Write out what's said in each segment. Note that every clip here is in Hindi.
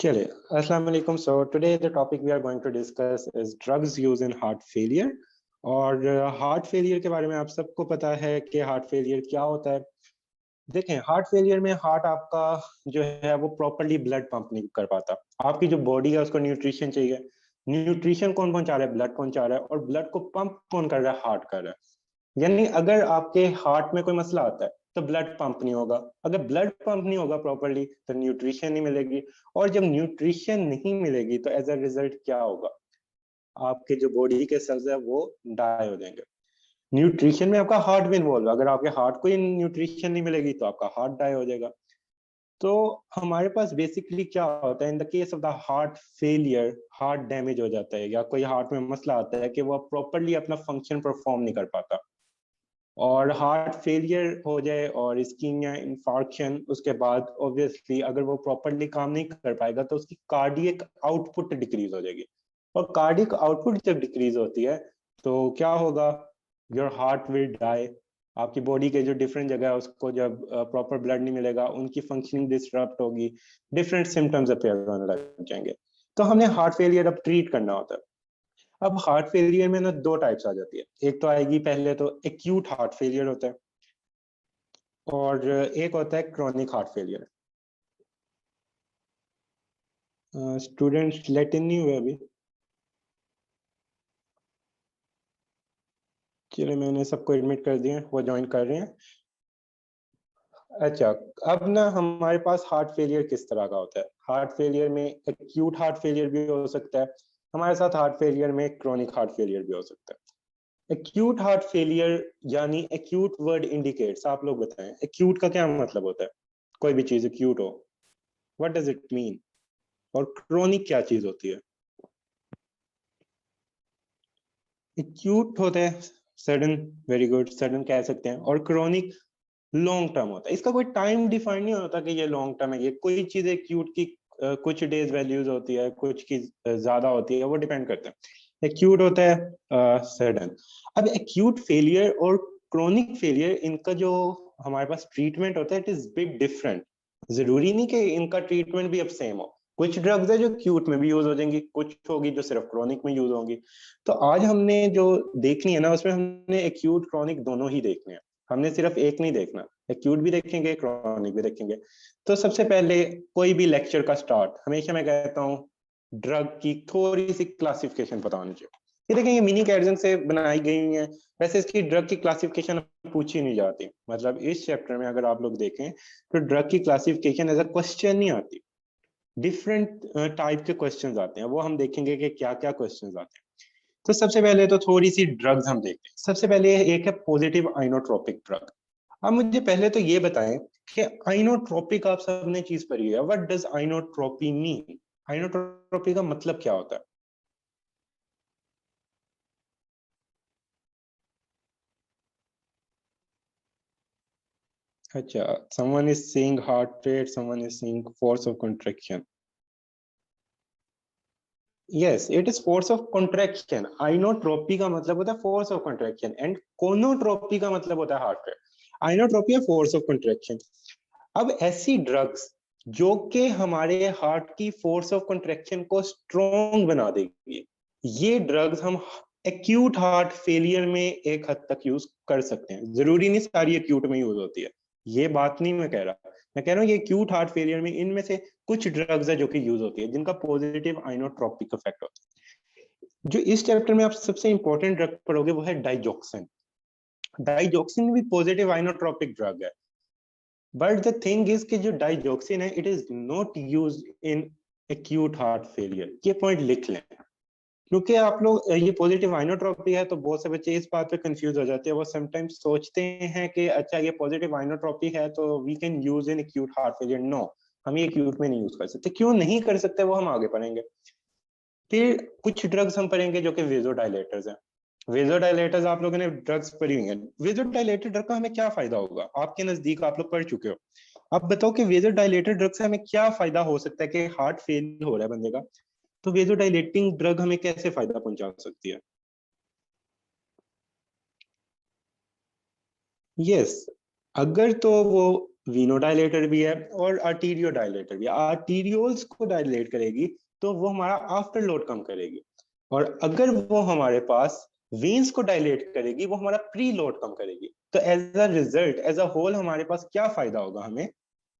चलिए, अस्सलाम वालेकुम। So today the topic we are going to discuss is drugs use in heart failure. और हार्ट फेलियर के बारे में आप सबको पता है कि हार्ट फेलियर क्या होता है। देखें, हार्ट फेलियर में हार्ट आपका जो है वो प्रॉपरली ब्लड पंप नहीं कर पाता। आपकी जो बॉडी है उसको न्यूट्रिशन चाहिए। न्यूट्रिशन कौन पहुंचा रहा है? ब्लड पहुंचा रहा है। और ब्लड को पंप कौन कर रहा है? हार्ट कर रहा है। यानी अगर आपके हार्ट में कोई मसला आता है तो ब्लड पंप नहीं होगा। अगर ब्लड पंप नहीं होगा प्रॉपरली तो न्यूट्रिशन नहीं मिलेगी। और जब न्यूट्रिशन नहीं मिलेगी तो एज अ रिजल्ट क्या होगा? आपके जो बॉडी के सेल्स है वो डाई हो जाएंगे। न्यूट्रिशन में आपका हार्ट भी इन्वॉल्व है। अगर आपके हार्ट को न्यूट्रिशन नहीं मिलेगी तो आपका हार्ट डाई हो जाएगा। तो हमारे पास बेसिकली क्या होता है in the case of the heart failure? Heart damage हो जाता है या कोई हार्ट में मसला आता है कि वो प्रॉपरली अपना फंक्शन परफॉर्म नहीं कर पाता और हार्ट फेलियर हो जाए और इस्कीमिया इंफार्क्शन, उसके बाद ऑब्वियसली अगर वो प्रॉपरली काम नहीं कर पाएगा तो उसकी कार्डियक आउटपुट डिक्रीज हो जाएगी। और कार्डियक आउटपुट जब डिक्रीज होती है तो क्या होगा? Your heart will die. आपकी बॉडी के जो डिफरेंट जगह है उसको जब प्रॉपर ब्लड नहीं मिलेगा उनकी फंक्शनिंग डिस्टर्ब होगी। डिफरेंट सिम्टम्स अपेयर होने लग जाएंगे। तो हमने हार्ट फेलियर अब ट्रीट करना होता है। अब हार्ट फेलियर में ना दो टाइप्स आ जाती है। एक तो आएगी, पहले तो एक्यूट हार्ट फेलियर होता है और एक होता है chronic heart failure. Students let in नहीं हुए अभी। चलिए, मैंने सबको एडमिट कर दिया, वो ज्वाइन कर रहे हैं। अच्छा, अब ना हमारे पास हार्ट फेलियर किस तरह का होता है। हार्ट फेलियर में एक्यूट हार्ट फेलियर भी हो सकता है। हमारे साथ हार्ट फेलियर में क्रोनिक हार्ट फेलियर भी हो सकता है। एक्यूट हार्ट फेलियर यानी एक्यूट वर्ड इंडिकेट्स, आप लोग बताएं एक्यूट का क्या मतलब होता है? कोई भी चीज एक्यूट हो, व्हाट डज इट मीन? और क्रोनिक क्या चीज होती है? एक्यूट होता है सडन, वेरी गुड, सडन कह सकते हैं। और क्रोनिक लॉन्ग टर्म होता है। इसका कोई टाइम डिफाइन नहीं होता कि ये लॉन्ग टर्म है। ये कोई चीज एक्यूट की कुछ डेज वैल्यूज होती है, कुछ की ज्यादा होती है, वो डिपेंड करता है। एक्यूट होता है सडन। अब एक्यूट फेलियर और क्रोनिक फेलियर, इनका जो हमारे पास ट्रीटमेंट होता है इट इज बिग डिफरेंट। जरूरी नहीं कि इनका ट्रीटमेंट भी अब सेम हो। कुछ ड्रग्स है जो एक्यूट में भी यूज हो जाएंगी, कुछ होगी जो सिर्फ क्रोनिक में यूज होंगी। तो आज हमने जो देखनी है ना उसमें हमने एक्यूट क्रॉनिक दोनों ही देखने हैं। हमने सिर्फ एक नहीं देखना, एक्यूट भी देखेंगे क्रॉनिक भी देखेंगे। तो सबसे पहले कोई भी लेक्चर का स्टार्ट हमेशा मैं कहता हूँ ड्रग की थोड़ी सी क्लासिफिकेशन पता होनी चाहिए। ये देखें, ये मिनी कैडजन से बनाई गई हुई है। वैसे इसकी ड्रग की क्लासिफिकेशन पूछी नहीं जाती। मतलब इस चैप्टर में अगर आप लोग देखें तो ड्रग की क्लासिफिकेशन एज अ क्वेश्चन नहीं आती। डिफरेंट टाइप के क्वेश्चंस आते हैं, वो हम देखेंगे कि क्या क्या क्वेश्चंस आते हैं। तो सबसे पहले तो थोड़ी सी ड्रग्स हम देखते हैं। सबसे पहले एक है पॉजिटिव आइनोट्रोपिक ड्रग। अब मुझे पहले तो ये बताएं कि आइनोट्रोपिक आप सबने चीज पढ़ी है, व्हाट डज आइनोट्रोपी मीन? आइनोट्रोपी का मतलब क्या होता है? अच्छा, someone is seeing heart rate, someone is seeing force of contraction. Yes, it is force of contraction. आइनोट्रोपी का मतलब होता है force of contraction and कोनोट्रोपी का मतलब होता है heart rate. आइनोट्रोपी है force of contraction. अब ऐसी ड्रग्स जो कि हमारे हार्ट की फोर्स ऑफ कंट्रैक्शन को स्ट्रॉन्ग बना देगी, ये ड्रग्स हम एक्यूट हार्ट फेलियर में एक हद तक यूज कर सकते हैं। जरूरी नहीं सारी एक्यूट में यूज होती है, ये बात नहीं मैं कह रहा। मैं कह रहा हूँ ये एक्यूट हार्ट फेलियर में इनमें से कुछ ड्रग्स है जो कि यूज होती है जिनका पॉजिटिव आइनोट्रोपिक इफेक्ट होता है। जो इस चैप्टर में आप सबसे इंपॉर्टेंट ड्रग पढ़ोगे वो है डाइजॉक्सिन। डाइजॉक्सिन भी पॉजिटिव आइनोट्रोपिक ड्रग है। बट द थिंग इज कि जो डाइजॉक्सिन है it is not use in acute heart failure. ये पॉइंट लिख लें, क्योंकि आप लोग ये पॉजिटिव आइनोट्रोपी है तो बहुत से बच्चे इस बात पे कंफ्यूज हो जाते हैं। वो समटाइम्स सोचते हैं कि अच्छा ये पॉजिटिव आइनोट्रोपी है तो we can use in acute heart failure. No, हम ये एक्यूट में नहीं यूज कर सकते। क्यों नहीं कर सकते वो हम आगे पढ़ेंगे। फिर कुछ ड्रग्स हम पढ़ेंगे जो कि वेजोडाइलेटर्स हैं। वेजोडाइलेटर्स आप लोगों ने ड्रग्स पढ़ी हुई हैं। वेजोडाइलेटर ड्रग का हमें क्या फायदा होगा? आपके नजदीक आप लोग पढ़ चुके हो। आप बताओ कि वेजोडाइलेटर ड्रग से हमें क्या फायदा हो सकता है कि हार्ट फेल हो रहा है बंदे का, तो वेजोडाइलेटिंग ड्रग हमें कैसे फायदा पहुंचा सकती है? यस, अगर तो वो वीनोडाइलेटर भी है और आर्टीरियोडाइलेटर भी है। आर्टीरियोल्स को डायलेट करेगी तो वो हमारा आफ्टर लोड कम करेगी, और अगर वो हमारे पास वेन्स को डायलेट करेगी वो हमारा प्री लोड कम करेगी। तो as a result, as a whole हमारे पास क्या फायदा होगा हमें,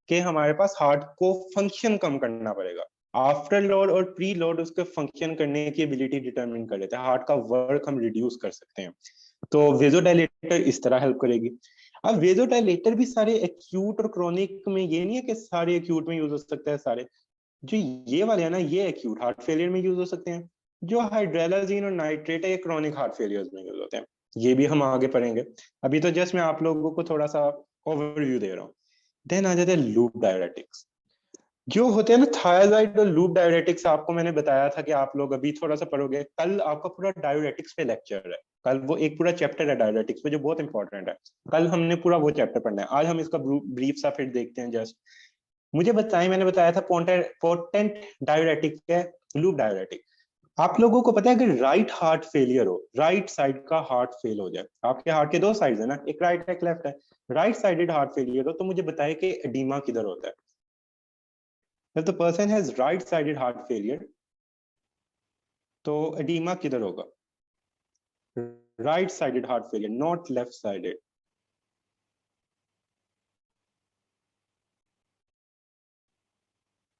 कि हमारे पास हार्ट को फंक्शन कम करना पड़ेगा। आफ्टर लोड और प्री लोड उसके फंक्शन करने की एबिलिटी डिटरमिन कर लेते हैं, हार्ट का वर्क हम रिड्यूस कर सकते हैं। तो वेजोडाइलेटर इस तरह हेल्प करेगी। अब वेजोडाइलेटर भी सारे एक्यूट और क्रॉनिक में, ये नहीं है कि सारे एक्यूट में यूज हो सकता है सारे। जो ये वाले है ना, ये एक्यूट हार्ट फेलियर में यूज हो सकते हैं। जो हाइड्रेलाजीन और नाइट्रेट है ये क्रॉनिक हार्ट फेलियर में यूज होते हैं। ये भी हम आगे पढ़ेंगे, अभी तो जस्ट मैं आप लोगों को थोड़ा सा ओवरव्यू दे रहा हूँ। देन आ जाते हैं लूप डायरेटिक्स जो होते हैं ना, थायराइड और लूप डायरेटिक्स। आपको मैंने बताया था कि आप लोग अभी थोड़ा सा पढ़ोगे, कल आपका पूरा डायरेटिक्स पे लेक्चर है। कल वो एक पूरा चैप्टर है डायरेटिक्स पे जो बहुत इंपॉर्टेंट है। कल हमने पूरा वो चैप्टर पढ़ना है, आज हम इसका ब्रीफ सा फिर देखते हैं। जस्ट मुझे बताएं, मैंने बताया था पोटेंट डायरेटिक है लूप डायरेटिक। आप लोगों को पता है अगर राइट हार्ट फेलियर हो, राइट साइड का हार्ट फेल हो जाए, आपके हार्ट के दो साइड है ना, एक राइट है एक लेफ्ट है, राइट साइडेड हार्ट फेलियर हो, तो मुझे बताए कि एडीमा किधर होता है। If the person has right-sided heart failure, तो edema किधर होगा? Right-sided heart failure, not left-sided.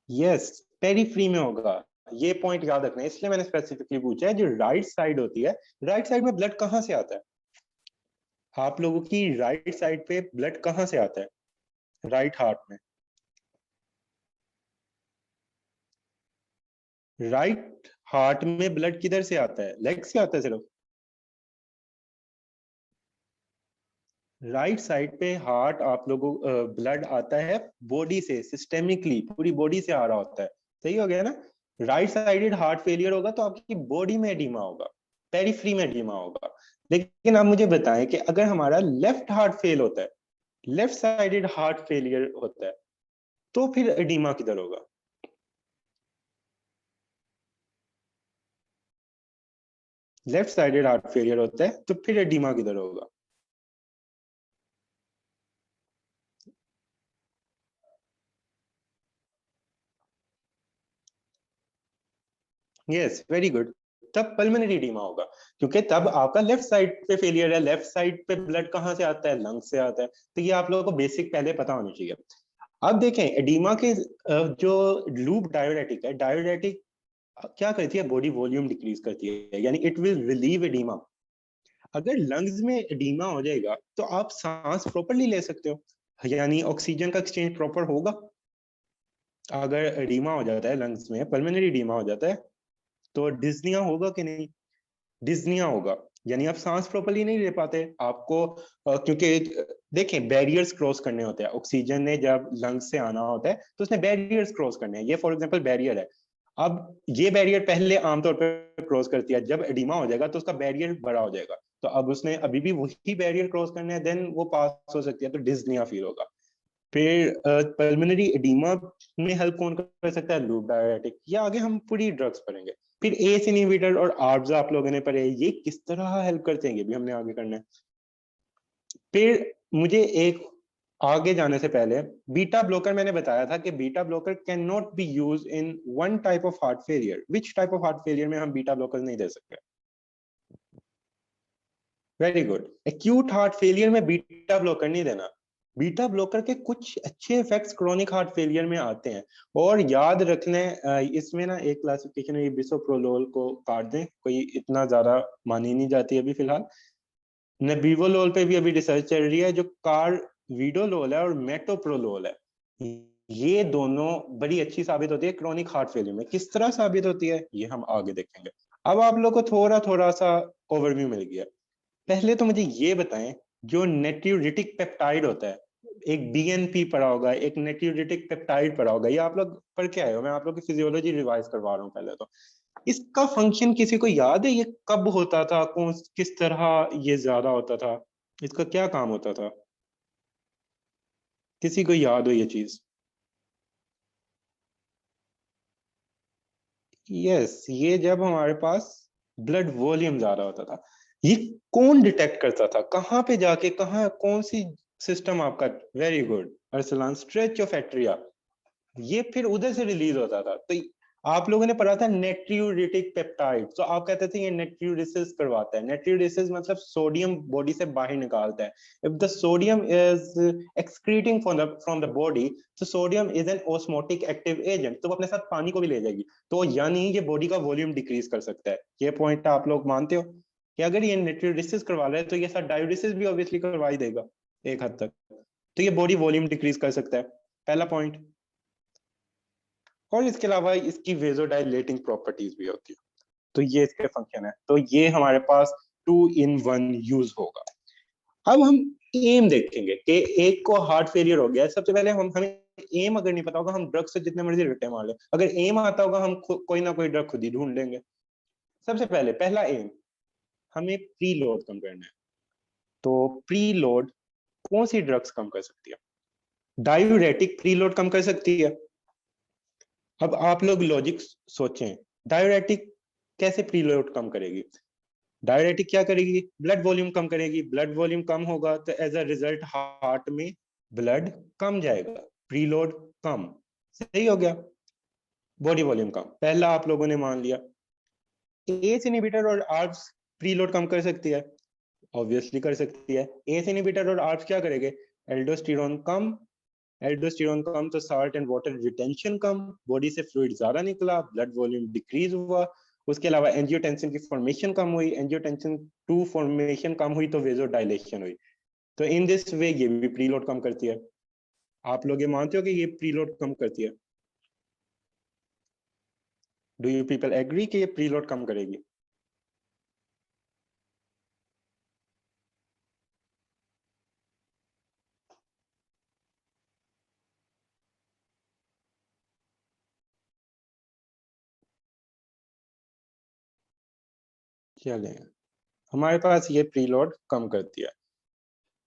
Yes, periphery में होगा। ये पॉइंट याद रखना है, इसलिए मैंने स्पेसिफिकली पूछा है। जो राइट साइड होती है, राइट साइड में ब्लड कहाँ से आता है? आप लोगों की राइट साइड पे ब्लड कहाँ से आता है? राइट हार्ट में राइट हार्ट में ब्लड किधर से आता है? लेग से आता है सिर्फ? राइट साइड पे हार्ट आप लोगों ब्लड आता है बॉडी से, सिस्टेमिकली पूरी बॉडी से आ रहा होता है। सही हो गया ना? राइट साइडेड हार्ट फेलियर होगा तो आपकी बॉडी में एडीमा होगा, पेरिफ्री में एडीमा होगा। लेकिन आप मुझे बताएं कि अगर हमारा लेफ्ट हार्ट फेल होता है, लेफ्ट साइडेड हार्ट फेलियर होता है, तो फिर एडीमा किधर होगा? लेफ्ट साइडेड हार्ट फेलियर होता है तो फिर एडीमा किधर होगा? Yes, very good. तब पल्मोनरी एडीमा होगा, क्योंकि तब आपका लेफ्ट साइड पे फेलियर है। लेफ्ट साइड पे ब्लड कहाँ से आता है? लंग से आता है। तो ये आप लोगों को बेसिक पहले पता होना चाहिए। अब देखें एडीमा के जो लूप डायरेटिक है, डायरेटिक क्या करती है? बॉडी वॉल्यूम डिक्रीज करती है, यानी इट विल रिलीव एडीमा। अगर लंग्स में एडीमा हो जाएगा तो आप सांस प्रॉपरली ले सकते हो, यानी ऑक्सीजन का एक्सचेंज प्रॉपर होगा। अगर एडीमा हो जाता है लंग्स में, पल्मोनरी एडीमा हो जाता है, तो डिस्निया होगा कि नहीं? डिस्निया होगा, यानी आप सांस प्रॉपर्ली नहीं ले पाते। आपको क्योंकि देखें बैरियर्स क्रॉस करने होते हैं, ऑक्सीजन ने जब लंग्स से आना होता है तो उसने बैरियर्स क्रॉस करने हैं। ये फॉर एग्जांपल बैरियर है। अब ये बैरियर पहले आमतौर पर क्रॉस करती है, जब एडिमा हो जाएगा तो उसका बैरियर बड़ा हो जाएगा, तो अब उसने अभी भी वही बैरियर क्रॉस करना है, देन वो पास हो सकती है, तो डिस्निया फील होगा। फिर पल्मोनरी एडिमा में हेल्प कौन कर सकता है? Loop diuretic. ये आगे हम पूरी ड्रग्स पढ़ेंगे। फिर एस इनहिबिटर और आर्ब्स आप लोगों ने पढ़े, ये किस तरह हेल्प करते हैं, ये भी हमने आगे करना है। फिर मुझे एक आगे जाने से पहले, बीटा ब्लॉकर मैंने बताया था कि beta blocker can not be use in one type of heart failure. Which type of heart failure में हम बीटा ब्लॉकर नहीं दे सकते? Very good. Acute heart failure में बीटा ब्लॉकर नहीं देना। बीटा ब्लॉकर के कुछ अच्छे इफेक्ट्स क्रोनिक हार्ट फेलियर में आते हैं। और याद रखने, इसमें ना एक क्लासिफिकेशन है, बिसोप्रोलोल को काट दें, कोई इतना ज्यादा मानी नहीं जाती अभी फिलहाल। नेबिवोलोल पे भी अभी रिसर्च चल रही है। जो कार्विडोलोल है और मेटोप्रोलोल है, ये दोनों बड़ी अच्छी साबित होती है क्रोनिक हार्ट फेलियर में। किस तरह साबित होती है ये हम आगे देखेंगे। अब आप लोग को थोड़ा थोड़ा सा ओवरव्यू मिल गया। पहले तो मुझे ये बताएं, जो नेट्रियोरेटिक पेप्टाइड होता है, एक बीएनपी पढ़ा होगा, एक नेट्रियोरेटिक पेप्टाइड पढ़ा होगा, ये आप लोग पढ़ के आए हो, मैं आप लोग की फिजियोलॉजी रिवाइज करवा रहा हूँ पहले तो। इसका फंक्शन किसी को याद है? ये कब होता था, कौन किस तरह ये ज्यादा होता था, इसका क्या काम होता था? किसी को याद हो ये चीज? यस, ये जब हमारे पास ब्लड वॉल्यूम ज्यादा होता था। ये कौन डिटेक्ट करता था? कहाँ पे जाके, कहाँ, कौन सी सिस्टम आपका? वेरी गुड, अर्सलान स्ट्रेचोफैक्ट्रिया, ये फिर उधर से रिलीज होता था। तो आप लोगों ने पढ़ा था नेट्रियूरेटिक पेप्टाइड, तो आप कहते थे ये नेट्रियूरेसिस करवाता है। नेट्रियूरेसिस मतलब सोडियम बॉडी से बाहर निकालता है। If the sodium is excreting from the body, तो sodium is an osmotic active agent, तो वो अपने साथ पानी को भी ले जाएगी, तो यानी ये बॉडी का वॉल्यूम डिक्रीज कर सकता है। ये पॉइंट आप लोग मानते हो कि अगर ये नेट्रियूरेसिस करवा रहा है तो ये साथ डायूरेसिस भी ऑब्वियसली करवा ही देगा एक हद तक, तो ये बॉडी वॉल्यूम डिक्रीज कर सकता है, पहला पॉइंट। और इसके अलावा इसकी वेजोडाइलेटिंग प्रॉपर्टीज भी होती है, तो ये इसके फंक्शन है। तो ये हमारे पास 2 in 1 यूज होगा। अब हम एम देखेंगे कि एक को हार्ट फेलियर हो गया है, सबसे पहले हमें एम अगर नहीं पता होगा, हम ड्रग से जितने मर्जी रट्टे मार ले, अगर एम आता होगा हम कोई ना कोई ड्रग खुद ही ढूंढ लेंगे। सबसे पहले पहला एम, हमें प्री लोड कम करना है। तो प्री लोड कौन सी ड्रग्स कम कर सकती है? डायूरेटिक प्री लोड कम कर सकती है। अब आप लोग लॉजिक सोचें, डायूरेटिक कैसे प्रीलोड कम करेगी? डायूरेटिक क्या करेगी? ब्लड वॉल्यूम कम करेगी। ब्लड वॉल्यूम कम होगा तो एज अ रिजल्ट हार्ट में ब्लड कम जाएगा, प्रीलोड कम, सही हो गया। बॉडी वॉल्यूम कम, पहला आप लोगों ने मान लिया। एस इनहिबिटर और आर्ब्स प्रीलोड कम कर सकती है, ऑब्वियसली कर सकती है। एस इनहिबिटर और आर्ब्स क्या करेंगे? एल्डोस्टेरोन कम, एल्डोस्टेरोन कम तो salt and water retention come, body से फ्लूइड ज्यादा निकला, ब्लड वॉल्यूम डिक्रीज हुआ। उसके अलावा एंजियोटेंसिन की फॉर्मेशन कम हुई, एंजियोटेंसिन 2 फॉर्मेशन कम हुई तो वेजोडाइलेशन हुई। तो इन दिस वे ये भी प्रीलोड कम करती है। आप लोग ये मानते हो कि ये प्रीलोड कम करती है? डू यू पीपल एग्री कि ये प्रीलोड कम करेगी? चलें, हमारे पास ये प्रीलोड कम करती है।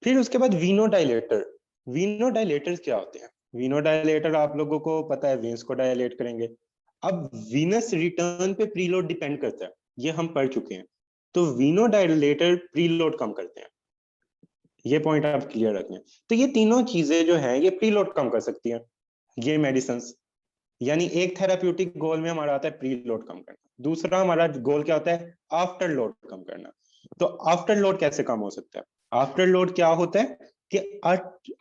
फिर उसके बाद वीनोडाइलेटर। वीनोडाइलेटर्स क्या होते हैं? वीनोडाइलेटर आप लोगों को पता है वेन्स को डायलेट करेंगे। अब वीनस रिटर्न पे प्रीलोड डिपेंड करता है, ये हम पढ़ चुके हैं। तो वीनोडाइलेटर प्रीलोड कम करते हैं, ये पॉइंट आप क्लियर रखें। तो ये तीनों चीजें जो हैं ये प्रीलोड कम कर सकती हैं, ये मेडिसिन। यानी एक थेराप्यूटिक गोल में हमारा आता है प्री लोड कम करना, दूसरा हमारा गोल क्या होता है? आफ्टर लोड कम करना। तो आफ्टर लोड कैसे कम हो सकता है? आफ्टर लोड क्या होता है कि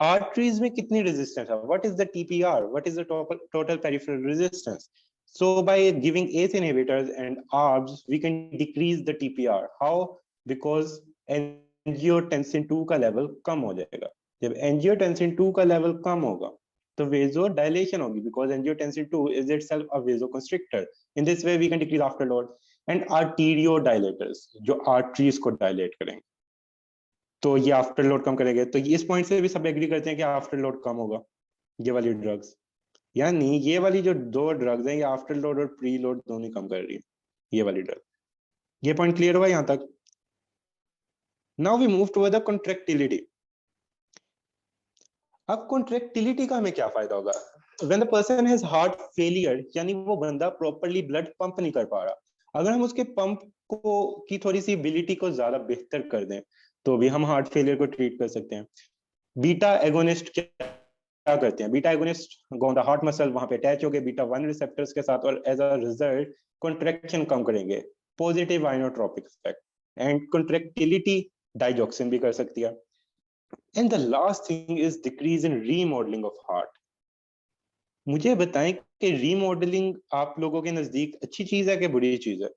आर्टरीज में कितनी रेजिस्टेंस है, what is the TPR, what is the total peripheral resistance. so by giving ACE inhibitors and ARBs we can decrease the TPR. how? Because angiotensin 2 का लेवल कम हो जाएगा। जब angiotensin 2 का लेवल कम होगा तो vasodilation होगी, because angiotensin 2 is itself a vasoconstrictor. In this way we can decrease afterload. And arteriodilators जो arteries को dilate करेंगे तो ये आफ्टरलोड कम करेंगे। तो इस पॉइंट से भी सब एग्री करते हैं कि आफ्टरलोड कम होगा ये वाली ड्रग्स। यानी ये वाली जो दो ड्रग्स हैं ये आफ्टरलोड और प्री लोड दोनों कम कर रही है, ये वाली ड्रग। ये पॉइंट क्लियर हुआ यहां तक? Now we move toward the contractility. अब कॉन्ट्रैक्टिलिटी का हमें क्या फायदा होगा? When the person has heart failure, यानी वो बंदा प्रॉपर्ली ब्लड पंप नहीं कर पा रहा, अगर हम उसके पंप को की थोड़ी सी एबिलिटी को ज्यादा बेहतर कर दें तो भी हम हार्ट फेलियर को ट्रीट कर सकते हैं। बीटा एगोनिस्ट क्या करते हैं? Beta agonist on the heart muscle वहां पे अटैच हो गए बीटा 1 रिसेप्टर्स के साथ, और एज अ रिजल्ट कॉन्ट्रैक्शन कम करेंगे, positive inotropic effect. And contractility digoxin भी कर सकती है। And the last thing is decrease in remodeling of heart. मुझे बताएं कि रीमॉडलिंग आप लोगों के नजदीक अच्छी चीज है कि बुरी चीज है?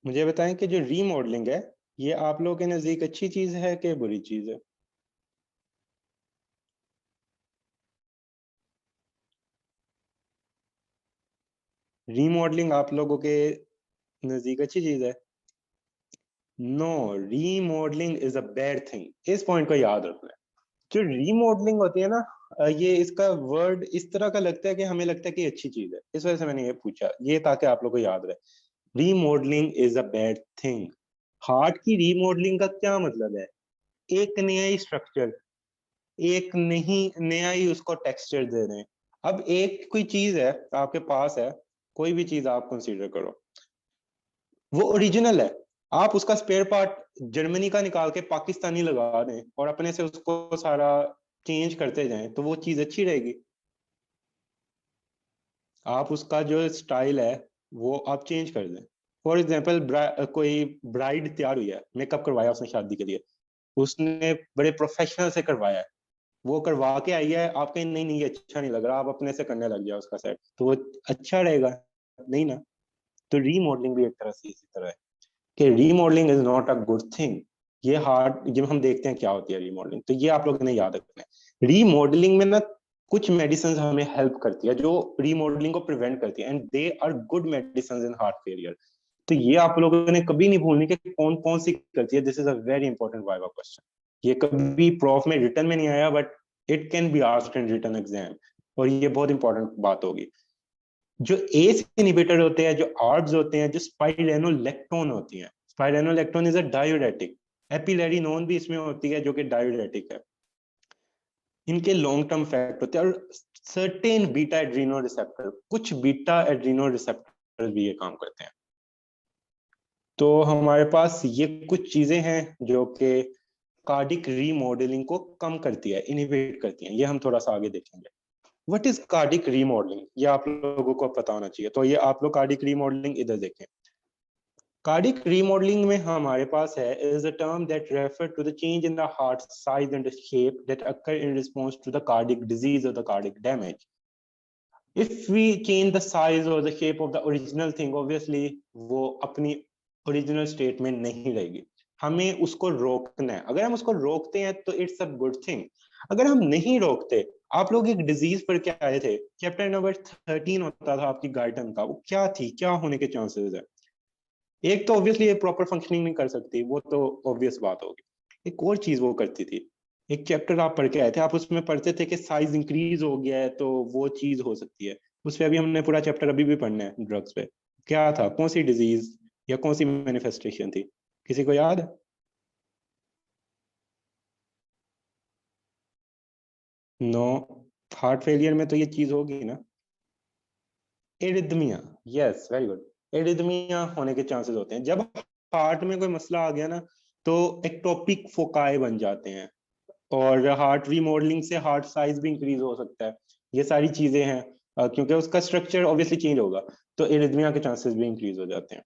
मुझे बताएं कि जो रीमॉडलिंग है ये आप लोगों के नजदीक अच्छी चीज है कि बुरी चीज है? रीमॉडलिंग आप लोगों के नजदीक अच्छी चीज है? No, remodelling is a bad thing. इस पॉइंट को याद रखना है। जो रीमॉडलिंग होती है ना, ये इसका वर्ड इस तरह का लगता है कि हमें लगता है कि अच्छी चीज है, इस वजह से मैंने ये पूछा, ये ताकि आप लोग को याद रहे। Remodelling is a bad thing. Heart की रीमॉडलिंग का क्या मतलब है? एक नया ही स्ट्रक्चर, एक नहीं नया ही उसको टेक्सचर दे रहे हैं। अब एक कोई चीज है आपके पास है, कोई भी चीज आप कंसीडर करो, वो ओरिजिनल है, आप उसका स्पेयर पार्ट जर्मनी का निकाल के पाकिस्तानी लगा दें और अपने से उसको सारा चेंज करते जाएं तो वो चीज अच्छी रहेगी। आप उसका जो स्टाइल है वो आप चेंज कर दें। फॉर एग्जाम्पल कोई ब्राइड तैयार हुई है, मेकअप करवाया उसने शादी के लिए, उसने बड़े प्रोफेशनल से करवाया है, वो करवा के आई है, आप कहीं नहीं नहीं ये अच्छा नहीं लग रहा, आप अपने से करने लग जाओ उसका सेट, तो वो अच्छा रहेगा नहीं ना। तो रीमॉडलिंग भी एक तरह से इसी तरह है कि remodelling is not a good thing. ये हार्ड, जब हम देखते हैं क्या होती है रीमॉडलिंग, तो ये आप लोगों ने याद रखना है। रीमॉडलिंग में ना कुछ मेडिसिन हमें हेल्प करती है जो रीमॉडलिंग को प्रिवेंट करती है, and they are good medicine in heart failure. तो ये आप लोगों ने कभी नहीं भूलनी कि कौन कौन सी करती है। This is a very important viva question. ये कभी प्रोफ में रिटर्न में नहीं आया, but it can be asked in return exam, और ये बहुत इंपॉर्टेंट बात होगी। जो एस इनिबिटर होते हैं, जो आर्ब्स होते हैं, जो स्पाइरेनोलेक्टोन होती हैं, स्पाइरेनोलेक्टोन इज अ डायूरेटिक, एपिलेरिनोन भी इसमें होती है जो कि डायूरेटिक है। इनके लॉन्ग टर्म इफेक्ट होते हैं, और सर्टेन बीटा एड्रीनो रिसेप्टर, कुछ बीटा एड्रीनो रिसेप्टर भी ये काम करते हैं। तो हमारे पास ये कुछ चीजें हैं जो कि कार्डिक रीमॉडलिंग को कम करती है, इनिबिट करती हैं। ये हम थोड़ा सा आगे देखेंगे। व्हाट इज कार्डिक रीमॉडलिंग, ये आप लोगों को पता होना चाहिए। तो ये आप लोग कार्डिक रीमॉडलिंग इधर देखें। कार्डिक रीमॉडलिंग में हमारे पास है is a term that refer to the change in the heart size and the shape that occur in response to the cardiac disease or the cardiac damage. If we change the size or the shape of the original thing, obviously वो अपनी ओरिजिनल स्टेट में नहीं रहेगी। हमें उसको रोकना है। अगर हम उसको रोकते हैं तो इट्स अ गुड थिंग। अगर हम नहीं रोकते, आप लोग एक डिजीज पर क्या आए थे, चैप्टर नंबर 13 होता था आपकी गार्डन का, वो क्या थी, क्या होने के चांसेस है। एक तो ऑब्वियसली ये प्रॉपर फंक्शनिंग नहीं कर सकती, वो तो ऑब्वियस बात होगी। एक और चीज वो करती थी, एक चैप्टर आप पढ़ के आए थे, आप उसमें पढ़ते थे कि साइज इंक्रीज हो गया है, तो वो चीज हो सकती है। उस पे अभी हमने पूरा चैप्टर अभी भी पढ़ना है ड्रग्स पे। क्या था, कौन सी डिजीज या कौन सी मैनिफेस्टेशन थी, किसी को याद है? नो। हार्ट फेलियर में तो ये चीज होगी ना, arrhythmia. Yes, very good. Arrhythmia होने के चांसेस होते हैं जब हार्ट में कोई मसला आ गया ना, तो एक्टोपिक फोकाई बन जाते हैं, और हार्ट रीमॉडलिंग से हार्ट साइज भी इंक्रीज हो सकता है। ये सारी चीजें हैं, क्योंकि उसका स्ट्रक्चर ऑब्वियसली चेंज होगा, तो एरिथमिया के चांसेस भी इंक्रीज हो जाते हैं।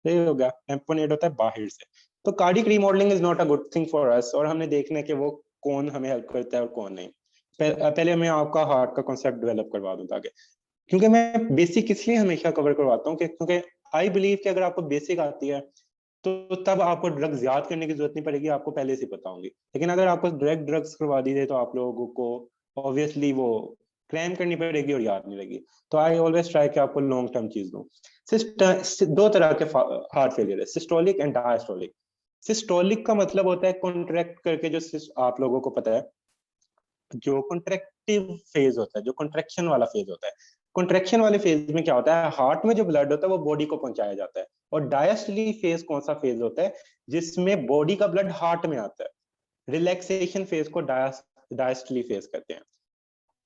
सही हो गया, टेम्पोनेट होता है बाहर से। तो cardiac remodelling is not a good thing for us, और हमने देखना है कि वो कौन हमें हेल्प करता है और कौन नहीं। पहले मैं आपका हार्ट का कॉन्सेप्ट डेवलप करवा दूं, ताकि, क्योंकि मैं बेसिक इसलिए हमेशा कवर करवाता हूँ कि क्योंकि आई बिलीव कि अगर आपको बेसिक आती है तो तब आपको ड्रग्स याद करने की जरूरत नहीं पड़ेगी, आपको पहले से पता होंगी। लेकिन अगर आपको डायरेक्ट ड्रग्स करवा दी जाए तो आप लोगों को ऑब्वियसली वो क्रैम करनी पड़ेगी और याद नहीं रहेगी। तो आई ऑलवेज ट्राई कि आपको लॉन्ग टर्म चीज दूं। दो तरह के हार्ट फेलियर है, सिस्टोलिक एंड डायस्टोलिक। सिस्टोलिक का मतलब होता है कॉन्ट्रैक्ट करके, जो आप लोगों को पता है, जो कॉन्ट्रैक्टिव फेज होता है, जो कॉन्ट्रैक्शन वाला फेज होता है। कॉन्ट्रैक्शन वाले फेज में क्या होता है, हार्ट में जो ब्लड होता है वो बॉडी को पहुंचाया जाता है। और डायस्टोलिक फेज कौन सा फेज होता है, जिसमें बॉडी का ब्लड हार्ट में आता है। रिलैक्सेशन फेज को डायस्टोलिक फेज कहते हैं।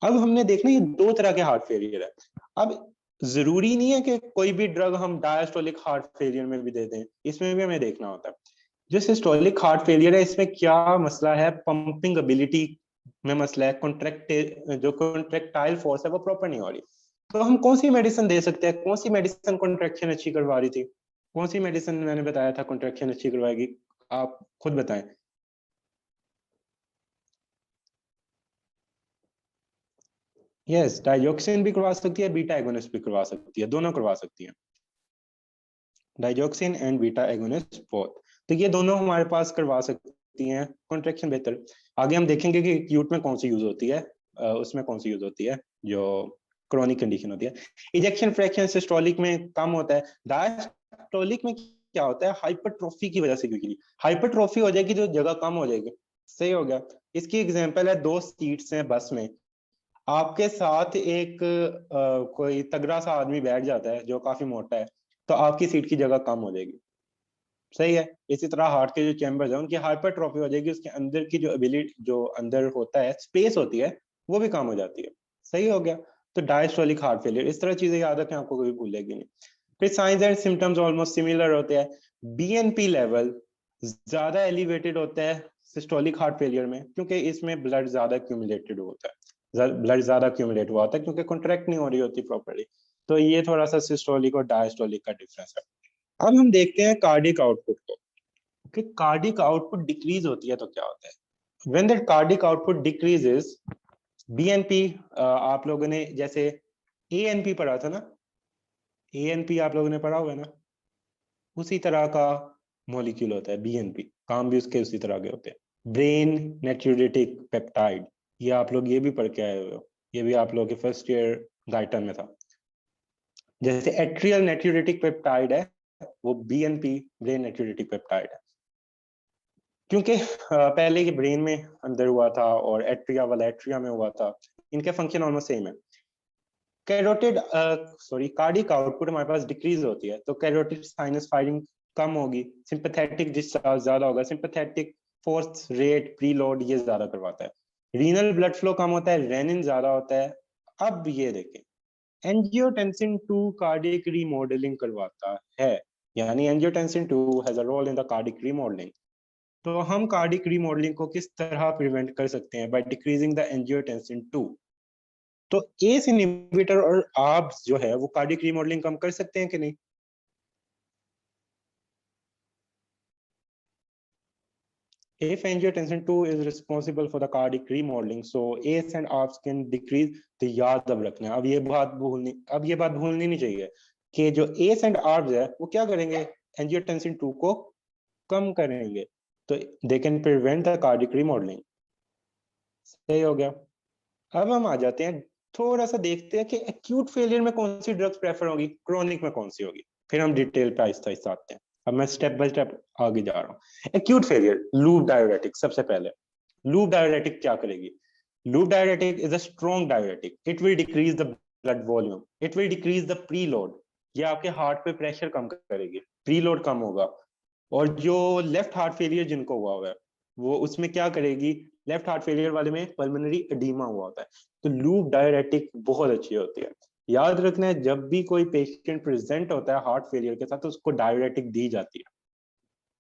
अब हमने देखना ये दो तरह के हार्ट फेलियर है। अब जरूरी नहीं है कि कोई भी ड्रग हम डायस्टोलिक हार्ट फेलियर में भी दे दें, इसमें भी हमें देखना होता है। जो सिस्टोलिक हार्ट फेलियर है, इसमें क्या मसला है, पंपिंग एबिलिटी में मसला है, कॉन्ट्रैक्ट जो कॉन्ट्रैक्टाइल फोर्स है वो प्रॉपर नहीं हो रही। तो हम कौन सी मेडिसिन दे सकते हैं, कौन सी मेडिसिन कॉन्ट्रैक्शन अच्छी करवा रही थी, कौन सी मेडिसिन मैंने बताया था कॉन्ट्रैक्शन अच्छी करवाएगी, आप खुद बताएं। यस, डाइजॉक्सिन भी करवा सकती है, बीटा एगोनिस्ट भी करवा सकती है, दोनों करवा सकती है। Digoxin and beta agonist both, तो ये दोनों हमारे पास करवा सकती हैं कॉन्ट्रैक्शन बेहतर। आगे हम देखेंगे कि एक्यूट में कौन सी यूज होती है, उसमें कौन सी यूज होती है जो क्रॉनिक कंडीशन होती है। इजेक्शन फ्रैक्शन सिस्टोलिक में कम होता है, डायस्टोलिक में क्या होता है, हाइपरट्रोफी की वजह से, क्योंकि हाइपरट्रोफी हो जाएगी तो जगह कम हो जाएगी। सही हो गया। इसकी एग्जांपल है, दो सीट्स हैं बस में, आपके साथ एक कोई तगड़ा सा आदमी बैठ जाता है जो काफी मोटा है, तो आपकी सीट की जगह कम हो जाएगी। सही है। इसी तरह हार्ट के जो चैम्बर्स हैं उनकी हाइपरट्रॉफी हो जाएगी, उसके अंदर की जो एबिलिटी, जो अंदर होता है स्पेस होती है, वो भी कम हो जाती है। सही हो गया। तो डायस्टोलिक हार्ट फेलियर, इस तरह चीजें याद रखें, आपको कभी भूलेगी नहीं। फिर science and symptoms almost similar होते हैं। बीएनपी लेवल ज्यादा एलिवेटेड होता है सिस्टोलिक हार्ट फेलियर में, क्योंकि इसमें ब्लड ज्यादा एक्यूमुलेटेड होता है, ब्लड ज्यादा एक्यूमुलेट हुआ होता है क्योंकि कॉन्ट्रैक्ट नहीं हो रही होती प्रॉपर्ली। तो ये थोड़ा सा सिस्टोलिक और डायस्टोलिक का डिफरेंस है। अब हम देखते हैं कार्डिक आउटपुट को, कि कार्डिक आउटपुट डिक्रीज होती है तो क्या होता है। When that cardiac output decreases, BNP, आप लोगों ने जैसे एएनपी पढ़ा था ना, एएनपी आप लोगों ने पढ़ा हुआ है ना, उसी तरह का मॉलिक्यूल होता है बीएनपी, काम भी उसके उसी तरह के होते हैं। ब्रेन नेट्रियोलिटिक पेप्टाइड, ये आप लोग ये भी पढ़ के आए हुए हो, ये भी आप लोगों के फर्स्ट ईयर डाइटन में था। जैसे एट्रियल नेट्रियोलिटिक पेप्टाइड है, वो बीएनपी ब्रेन नेट्रियोलिटिक पेप्टाइड है, क्योंकि पहले ये ब्रेन में अंदर हुआ था और एट्रिया वाला एट्रिया में हुआ था, इनके फंक्शन ऑलमोस्ट सेम है। कैरोटिड सॉरी कार्डिक आउटपुट हमारे पास डिक्रीज होती है, तो कैरोटिड साइनस फायरिंग कम होगी, सिंपैथेटिक डिस्चार्ज ज्यादा होगा, सिंपैथेटिक फोर्स रेट प्रीलोड ये ज्यादा करवाता है, रीनल ब्लड फ्लो कम होता है, रेनिन ज्यादा होता है। अब ये देखें, एंजियोटेंसिन 2 कार्डिक रीमॉडलिंग करवाता है, यानी angiotensin 2 has a role in the cardiac remodelling. तो हम कार्डिक रीमॉडलिंग को किस तरह प्रिवेंट कर सकते हैं? By decreasing the angiotensin 2। तो एस इनहिबिटर और आर्ब्स जो है वो कार्डिक रीमॉडलिंग कम कर सकते हैं कि नहीं? If angiotensin 2 is responsible for the cardiac remodeling, so ACE and ARBs can decrease। तो याद अब रखना, अब ये बात भूलनी नहीं चाहिए कि जो ACE and ARBs है वो क्या करेंगे? angiotensin 2 को कम करेंगे, तो they can prevent the cardiac remodeling। सही हो गया। अब हम आ जाते हैं, थोड़ा सा देखते हैं कि एक्यूट फेलियर में कौन सी ड्रग्स प्रेफर होगी, क्रोनिक में कौन सी होगी, फिर हम डिटेल पे आहिस्ता आहिस्ता आते हैं। अब मैं स्टेप बाय स्टेप आगे जा रहा हूँ। एक्यूट फेलियर, लूप डायरेटिक सबसे पहले। लूप डायरेटिक क्या करेगी? Loop diuretic is a strong diuretic, it will decrease the blood volume, it will decrease the preload, ये आपके हार्ट पे प्रेशर कम करेगी, प्रीलोड कम होगा। और जो लेफ्ट हार्ट फेलियर जिनको हुआ है वो उसमें क्या करेगी? लेफ्ट हार्ट फेलियर वाले में पल्मोनरी एडीमा हुआ होता है, तो लूप डायरेटिक बहुत अच्छी होती है। याद रखना है, जब भी कोई पेशेंट प्रेजेंट होता है हार्ट फेलियर के साथ तो उसको डायरेटिक दी जाती है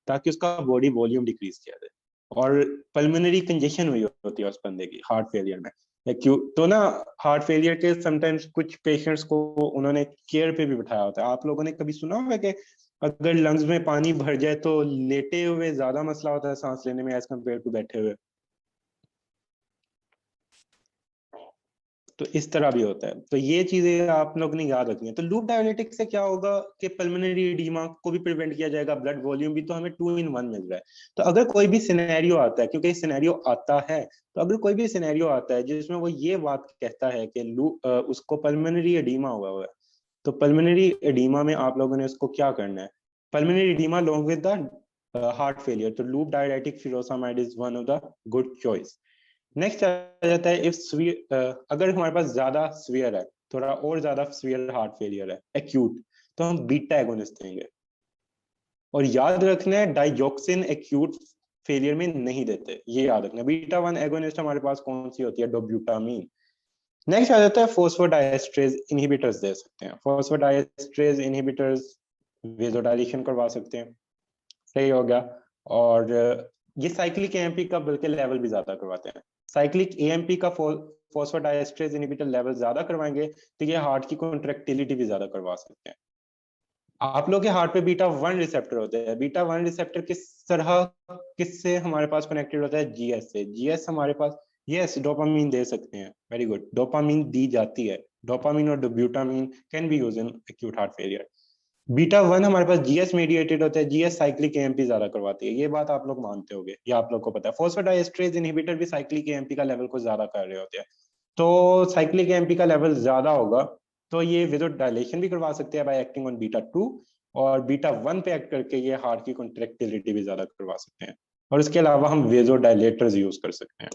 ताकि उसका बॉडी वॉल्यूम डिक्रीज किया जाए। और पल्मोनरी कंजेशन हुई होती है उस बंदे की हार्ट फेलियर में, क्यों तो ना, हार्ट फेलियर के समटाइम्स कुछ पेशेंट्स को उन्होंने चेयर पे भी बिठाया होता है। आप लोगों ने कभी सुना होगा कि अगर लंग्स में पानी भर जाए तो लेटे हुए ज्यादा मसला होता है सांस लेने में एज कम्पेयर टू बैठे हुए। तो इस तरह भी होता है, तो ये चीजें आप लोग ने याद रखनी है। तो लूप डायलिटिक से क्या होगा कि पल्मोनरी एडीमा को भी प्रिवेंट किया जाएगा, ब्लड वॉल्यूम भी, तो हमें 2 in 1 मिल रहा है। तो अगर कोई भी सिनेरियो आता है, क्योंकि सिनेरियो आता है, तो अगर कोई भी सिनेरियो आता है जिसमें वो ये बात कहता है कि उसको पल्मोनरी एडीमा हुआ है, तो पल्मोनरी एडीमा में आप लोगों ने उसको क्या करना है? Pulmonary oedema along with the heart failure, तो loop diuretic furosemide is one of the good choice. Next आ जाता है, इफ अगर हमारे पास ज्यादा स्वीयर है, थोड़ा और ज्यादा स्वीयर हार्ट फेलियर है एक्यूट, तो हम बीटा एगोनिस्ट देंगे। और याद रखना है, डाइजॉक्सिन एक्यूट फेलियर में नहीं देते, ये याद रखना। बीटा 1 एगोनिस्ट हमारे पास कौन सी होती है? डोब्यूटामीन। नेक्स्ट आ जाता है फोस्फोडाइएस्ट्रेज इनहिबिटर्स दे सकते हैं। फोस्फोडाइएस्ट्रेज इनहिबिटर्स वेजोडाइलेशन करवा सकते हैं, सही हो गया। और ये साइक्लिक एएमपी का बल्कि लेवल भी ज्यादा करवाते हैं। साइक्लिक एएमपी का फोस्फोडाइएस्ट्रेज इनहिबिटर लेवल ज्यादा करवाएंगे तो ये हार्ट की कॉन्ट्रैक्टिलिटी भी ज्यादा करवा सकते हैं। आप लोग के हार्ट पे बीटा 1 रिसेप्टर होते हैं। बीटा 1 रिसेप्टर किससे हमारे पास कनेक्टेड होता है? जीएस से। जीएस हमारे पास, यस, डोपामीन दे सकते हैं, वेरी गुड, डोपामीन दी जाती है। डोपामीन और dobutamine can be use in acute heart failure. Beta 1 हमारे पास जीएस मेडिएटेड होता है, जीएस साइक्लिक एएमपी ज्यादा करवाती है, ये बात आप लोग मानते होंगे, ये आप लोग को पता है। फोस्फोडाइएस्ट्रेज इनहिबिटर भी साइक्लिक एएमपी का लेवल को ज्यादा कर रहे होते हैं, तो साइक्लिक एएमपी का लेवल ज्यादा होगा तो ये विदाउट डायलेशन भी करवा सकते हैं बाय एक्टिंग ऑन बीटा 2, और बीटा 1 पे एक्ट करके ये हार्ट की कॉन्ट्रैक्टिलिटी भी ज्यादा करवा सकते हैं। और इसके अलावा हम वेजो डायलेटर्स यूज कर सकते हैं।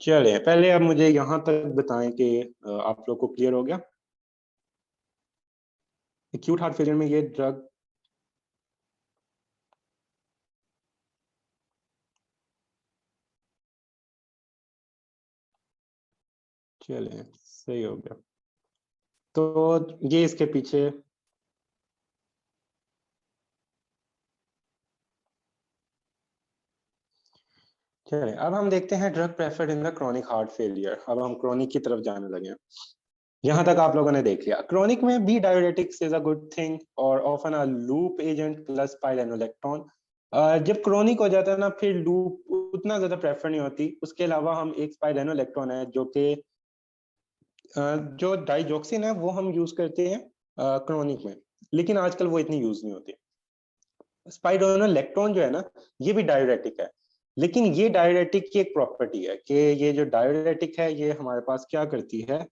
चलिए, पहले आप मुझे यहाँ तक बताएं कि आप लोग को क्लियर हो गया एक्यूट हार्ट फेलियर में ये ड्रग। चलिए, सही हो गया। तो ये इसके पीछे चलिए अब हम देखते हैं drug preferred in the chronic heart failure. अब हम क्रॉनिक की तरफ जाने लगे हैं। यहाँ तक आप लोगों ने देख लिया, क्रॉनिक में be diuretics is a good thing और often a loop agent plus spironolactone. जब क्रॉनिक हो जाता है ना, फिर लूप उतना ज्यादा प्रेफर नहीं होती। उसके अलावा हम एक स्पाइरेनोलेक्टोन है जो कि जो डाइजॉक्सिन है वो हम यूज करते हैं क्रॉनिक में, लेकिन आजकल वो इतनी यूज नहीं होती। स्पाइरोनोलेक्टोन जो है ना, ये भी डायरेटिक है, लेकिन ये डायरेटिक की एक प्रॉपर्टी है कि ये जो डायरेटिक है ये हमारे पास क्या करती है,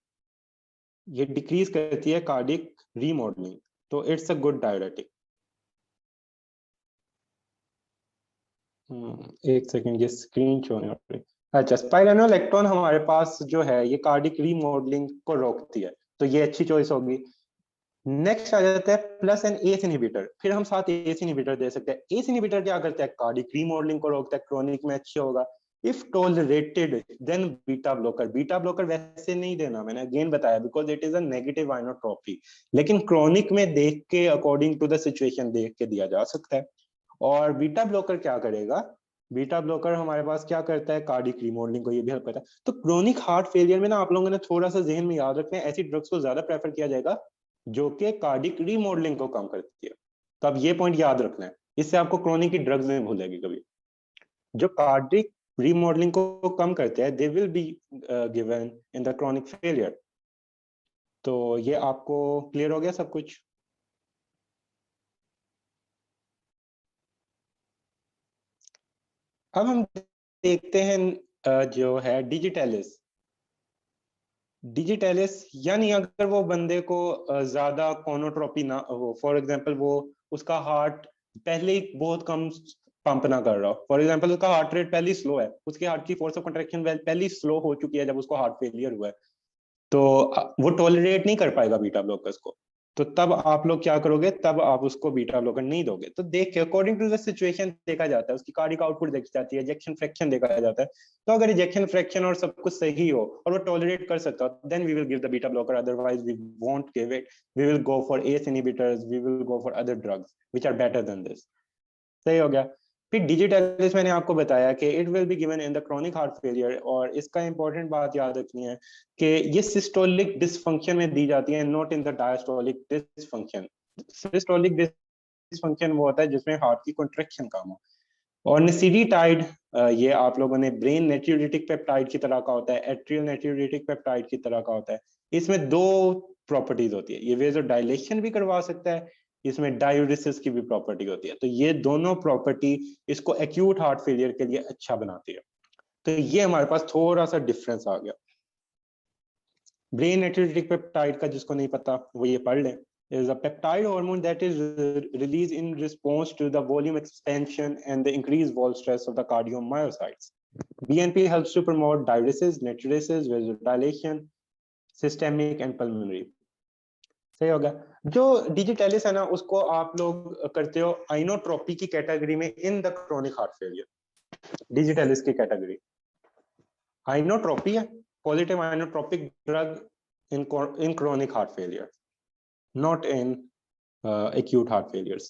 ये डिक्रीज करती है कार्डिक रीमॉडलिंग। तो इट्स अ गुड डायरेटिक। एक सेकंड, ये स्क्रीन शो नहीं हो रही। अच्छा, स्पाइरोनोलेक्टोन हमारे पास जो है ये कार्डिक रीमॉडलिंग को रोकती है, तो ये अच्छी चॉइस होगी। नेक्स्ट आ जाता है प्लस एन एस इनहिबिटर। फिर हम साथ एस इनहिबिटर दे सकते हैं। एस इनहिबिटर क्या करता है, कार्डिक रीमॉडलिंग को रोकता है, क्रॉनिक में अच्छे होगा। If tolerated then beta blocker. Beta blocker वैसे नहीं देना, मैंने अगेन बताया, because it is a negative inotropy, लेकिन क्रॉनिक में देख के अकॉर्डिंग टू द सिचुएशन देख के दिया जा सकता है। और बीटा ब्लॉकर क्या करेगा, बीटा ब्लॉकर हमारे पास क्या करता है, कार्डिक रीमॉडलिंग को ये भी हेल्प करता है। तो क्रोनिक हार्ट फेलियर में ना आप लोगों ने थोड़ा सा जहन में याद रखना है, ऐसी ड्रग्स को ज्यादा प्रेफर किया जाएगा जो कि कार्डिक रीमॉडलिंग को कम करती है। तो अब ये पॉइंट याद रखना है, इससे आपको क्रोनिक की ड्रग्स नहीं भूलेगी कभी। जो कार्डिक रीमॉडलिंग को कम करते हैं they will be given in the chronic failure. तो ये आपको क्लियर हो गया सब कुछ। अब हम देखते हैं जो है डिजिटलिस। डिजिटलिस यानी अगर वो बंदे को ज्यादा कोनोट्रोपी ना हो, फॉर एग्जांपल वो उसका हार्ट पहले ही बहुत कम पंप ना कर रहा हो, फॉर एग्जांपल उसका हार्ट रेट पहले ही स्लो है, उसके हार्ट की फोर्स ऑफ कंट्रैक्शन पहले ही स्लो हो चुकी है जब उसको हार्ट फेलियर हुआ है, तो वो टॉलरेट नहीं कर पाएगा बीटा ब्लॉकर्स को। तो तब आप लोग क्या करोगे, तब आप उसको बीटा ब्लॉकर नहीं दोगे। तो देख के अकॉर्डिंग टू द सिचुएशन देखा जाता है, उसकी कार्डिक आउटपुट देखी जाती है, इजेक्शन फ्रैक्शन देखा जाता है। तो अगर इजेक्शन फ्रैक्शन और सब कुछ सही हो और वो टॉलरेट कर सकता हो, then we will give the beta blocker, otherwise we won't give it. We will go for ACE inhibitors, we will go for other drugs which are better than this. सही हो गया। फिर डिजिटलिस मैंने आपको बताया कि it will be given in the chronic heart failure, और इसका इंपॉर्टेंट बात याद रखनी है कि ये सिस्टोलिक डिसफंक्शन में दी जाती है, not in the diastolic dysfunction. Systolic dysfunction वो होता है जिसमें हार्ट की कॉन्ट्रैक्शन कम हो। और निसिडिटाइड, ये आप लोगों ने ब्रेन नेट्रियोरेटिक पेप्टाइड की तरह का होता है, एट्रियल नेट्रियोरेटिक पेप्टाइड की तरह का होता है। इसमें दो प्रॉपर्टीज होती है, ये वेजो डायलेशन भी करवा सकता है, इसमें डायूरिसिस की भी प्रॉपर्टी होती है। तो ये दोनों प्रॉपर्टी इसको एक्यूट हार्ट फेलियर के लिए अच्छा बनाती है। तो ये हमारे पास थोड़ा सा डिफरेंस आ गया। ब्रेन नेट्रियोरेटिक पेप्टाइड का जिसको नहीं पता वो ये पढ़ लें, is a peptide hormone that is released in response to the volume expansion and the increased wall stress of the cardiomyocytes. BNP helps to promote diuresis, natriuresis, vasodilation, systemic and pulmonary. सही हो गया। जो डिजिटलिस है ना, उसको आप लोग करते हो आइनोट्रोपी की कैटेगरी में इन the chronic heart failure. Digitalis की कैटेगरी आइनोट्रोपी है, positive inotropic drug in chronic heart failure, not in acute heart failures.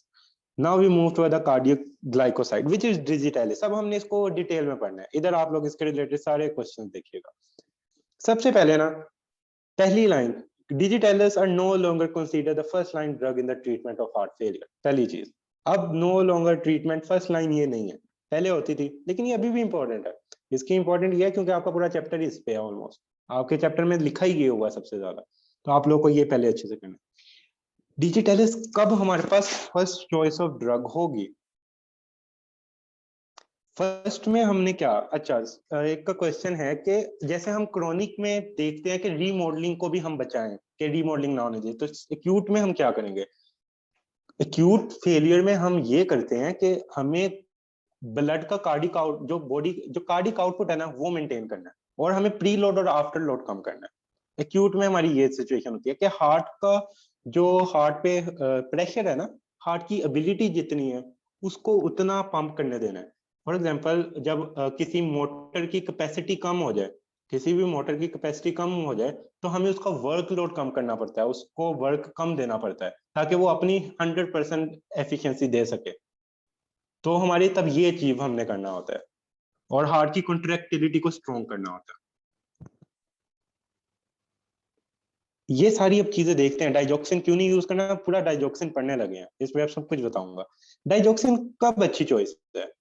Now we move to the cardiac glycoside which is digitalis. अब हमने इसको डिटेल में पढ़ना है, इधर आप लोग इसके रिलेटेड सारे क्वेश्चन देखिएगा। सबसे पहले ना, पहली line, digitalis are no longer considered the first line drug in the treatment of heart failure। पहली चीज, अब no longer treatment first line ये नहीं है, पहले होती थी, लेकिन ये अभी भी इंपॉर्टेंट है। इसकी इंपॉर्टेंट ये है क्योंकि आपका पूरा चैप्टर इस पे है, ऑलमोस्ट आपके चैप्टर में लिखा ही ये हुआ सबसे ज्यादा, तो आप लोग को ये पहले अच्छे से करना है। डिजिटलिस कब हमारे पास फर्स्ट चॉइस ऑफ ड्रग होगी? फर्स्ट में हमने क्या, अच्छा एक का क्वेश्चन है कि जैसे हम क्रोनिक में देखते हैं कि रीमॉडलिंग को भी हम बचाएं कि रीमॉडलिंग ना होने दें, तो एक्यूट में हम क्या करेंगे? एक्यूट फेलियर में हम ये करते हैं कि हमें ब्लड का कार्डिक आउट, जो बॉडी जो कार्डिक आउटपुट है ना वो मेंटेन करना है, और हमें प्री लोड और आफ्टर लोड कम करना है। एक्यूट में हमारी ये सिचुएशन होती है कि हार्ट का जो हार्ट पे प्रेशर है ना, हार्ट की एबिलिटी जितनी है उसको उतना पंप करने देना है। फॉर एग्जांपल जब किसी मोटर की कैपेसिटी कम हो जाए, किसी भी मोटर की कैपेसिटी कम हो जाए, तो हमें उसका वर्कलोड कम करना पड़ता है, उसको वर्क कम देना पड़ता है ताकि वो अपनी 100% एफिशिएंसी दे सके। तो हमारी तब ये अचीव हमने करना होता है। और हार्ट की कॉन्ट्रैक्टिलिटी को स्ट्रॉन्ग करना होता है। ये सारी अब चीजें देखते हैं। डाइजॉक्सिन क्यों नहीं यूज करना, पूरा डाइजॉक्सिन पढ़ने लगे हैं, इसमें आप सब कुछ बताऊंगा। डाइजॉक्सिन कब अच्छी चॉइस है?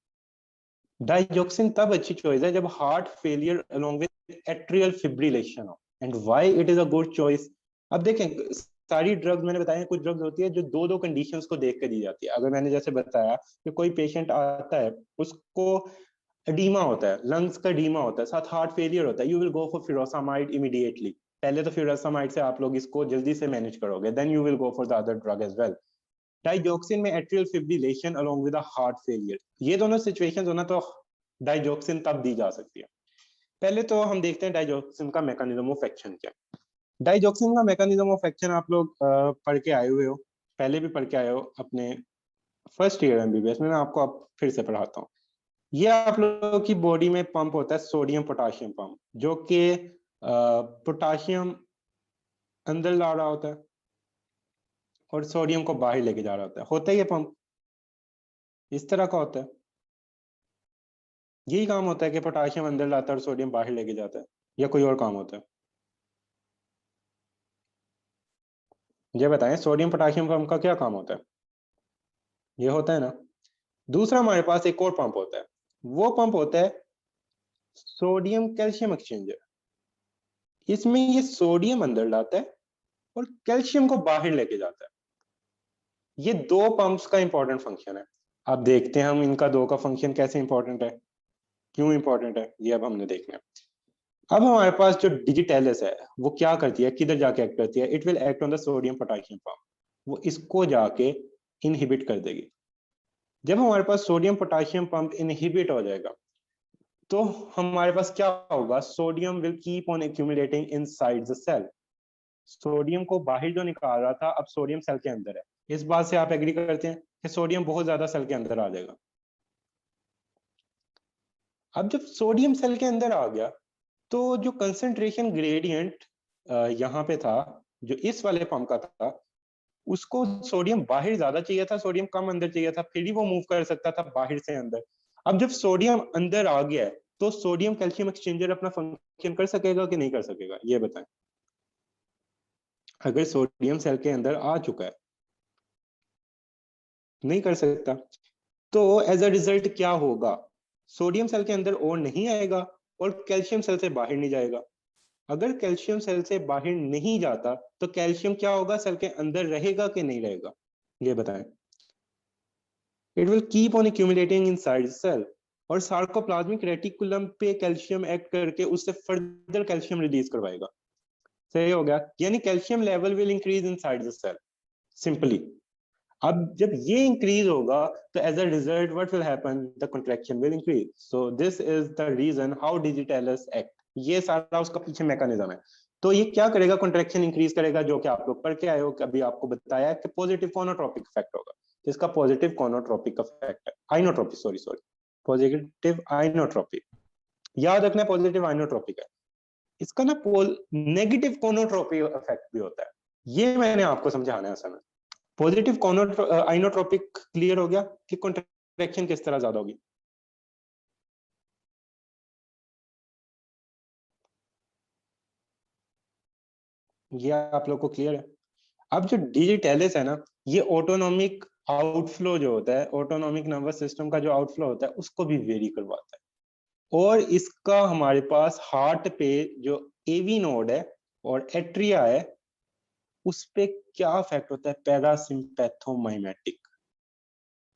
डाइजॉक्सिन तब अच्छी चॉइस है जब heart failure along with atrial fibrillation हो। And why it is a good choice? अब देखें, सारी ड्रग्स मैंने बताया, कुछ ड्रग्स होती है जो दो दो कंडीशंस को देख कर दी जाती है। अगर मैंने जैसे बताया कि कोई पेशेंट आता है, उसको एडीमा होता है, लंग्स का एडीमा होता है, साथ हार्ट फेलियर होता है, you will go for furosemide immediately. पहले तो फिरोसामाइड से आप लोग इसको जल्दी से मैनेज करोगे, then you will go for the other drug as well. Digoxin में atrial fibrillation along with heart failure, ये दोनों सिचुएशंस होना तो डाइजॉक्सिन तब दी जा सकती है। पहले तो हम देखते हैं डाइजॉक्सिन का मैकेनिज्म ऑफ एक्शन क्या है। डाइजॉक्सिन का मैकेनिज्म ऑफ एक्शन आप लोग पढ़ के आए हुए हो, पहले भी पढ़ के आए हो अपने फर्स्ट ईयर एमबीबीएस में। मैं आपको अब फिर से पढ़ाता हूँ। ये आप लोगों की बॉडी में पंप होता है सोडियम पोटाशियम पंप, जो कि पोटाशियम अंदर ला रहा होता है और सोडियम को बाहर लेके जा रहा होता है ये पंप इस तरह का होता है। यही काम होता है कि पोटाशियम अंदर लाता है और सोडियम बाहर लेके जाता है, या कोई और काम होता है? ये बताएं, सोडियम पोटाशियम पंप का क्या काम होता है? ये होता है ना। दूसरा हमारे पास एक और पंप होता है, वो पंप होता है सोडियम कैल्शियम एक्सचेंजर। इसमें ये सोडियम अंदर लाता है और कैल्शियम को बाहर लेके जाता है। ये दो पंप्स का इंपॉर्टेंट फंक्शन है। अब देखते हैं हम इनका दो का फंक्शन कैसे इंपॉर्टेंट है, क्यों इंपॉर्टेंट है, ये अब हमने देखना है। अब हमारे पास जो डिजिटैलिस है वो क्या करती है, किधर जाके एक्ट करती है? It will act on the sodium potassium pump, वो इसको जाके इनहिबिट कर देगी। जब हमारे पास सोडियम पोटाशियम पंप इनहिबिट हो जाएगा तो हमारे पास क्या होगा? Sodium will keep on accumulating inside the cell. Sodium को बाहर जो निकाल रहा था, अब सोडियम सेल के अंदर है। इस बात से आप एग्री करते हैं कि सोडियम बहुत ज्यादा सेल के अंदर आ जाएगा। अब जब सोडियम सेल के अंदर आ गया तो जो कंसंट्रेशन ग्रेडियंट यहाँ पे था, जो इस वाले पंप का था, उसको सोडियम बाहर ज्यादा चाहिए था, सोडियम कम अंदर चाहिए था, फिर ही वो मूव कर सकता था बाहर से अंदर। अब जब सोडियम अंदर आ गया है तो सोडियम कैल्शियम एक्सचेंजर अपना फंक्शन कर सकेगा कि नहीं कर सकेगा, ये बताएं। अगर सोडियम सेल के अंदर आ चुका है, नहीं कर सकता, तो एज अ रिजल्ट क्या होगा? सोडियम सेल के अंदर और नहीं आएगा और कैल्शियम सेल से बाहर नहीं जाएगा। अगर कैल्शियम सेल से बाहर नहीं जाता तो कैल्शियम क्या होगा? सेल के अंदर रहेगा कि नहीं रहेगा, ये बताएं। It will keep on accumulating inside cell, और सार्कोप्लाज्मिक रेटिकुलम पे कैल्शियम एक्ट करके उससे फर्दर कैल्शियम रिलीज करवाएगा। सही हो गया, यानी calcium level will increase inside the cell simply. अब जब ये इंक्रीज होगा तो as a result what will happen? The contraction will increase. So this is the reason how digitalis act. ये सारा उसका पीछे मैकेनिज्म है। तो ये क्या करेगा? कंट्रैक्शन इंक्रीज करेगा, जो कि आप लोग पढ़ के आए हो, अभी आपको बताया कि पॉजिटिव कोनोट्रोपिक इफेक्ट होगा। तो इसका पॉजिटिव कोनोट्रोपिक इफेक्ट है, आइनोट्रोपिक, सॉरी पॉजिटिव आइनोट्रोपिक, याद रखना पॉजिटिव आइनोट्रोपिक है। इसका ना नेगेटिव कोनोट्रोपिक इफेक्ट भी होता है, ये मैंने आपको समझाना है असल में। पॉजिटिव आइनोट्रोपिक क्लियर हो गया कि कॉन्ट्रैक्शन किस तरह ज्यादा होगी। ये आप लोग को क्लियर है? अब जो डिजिटैलिस है ना, ये ऑटोनॉमिक आउटफ्लो जो होता है, ऑटोनॉमिक नर्वस सिस्टम का जो आउटफ्लो होता है उसको भी वेरी करवाता है। और इसका हमारे पास हार्ट पे जो एवी नोड है और एट्रिया है, उस पे क्या इफेक्ट होता है? पैरासिम्पैथोमाइमेटिक।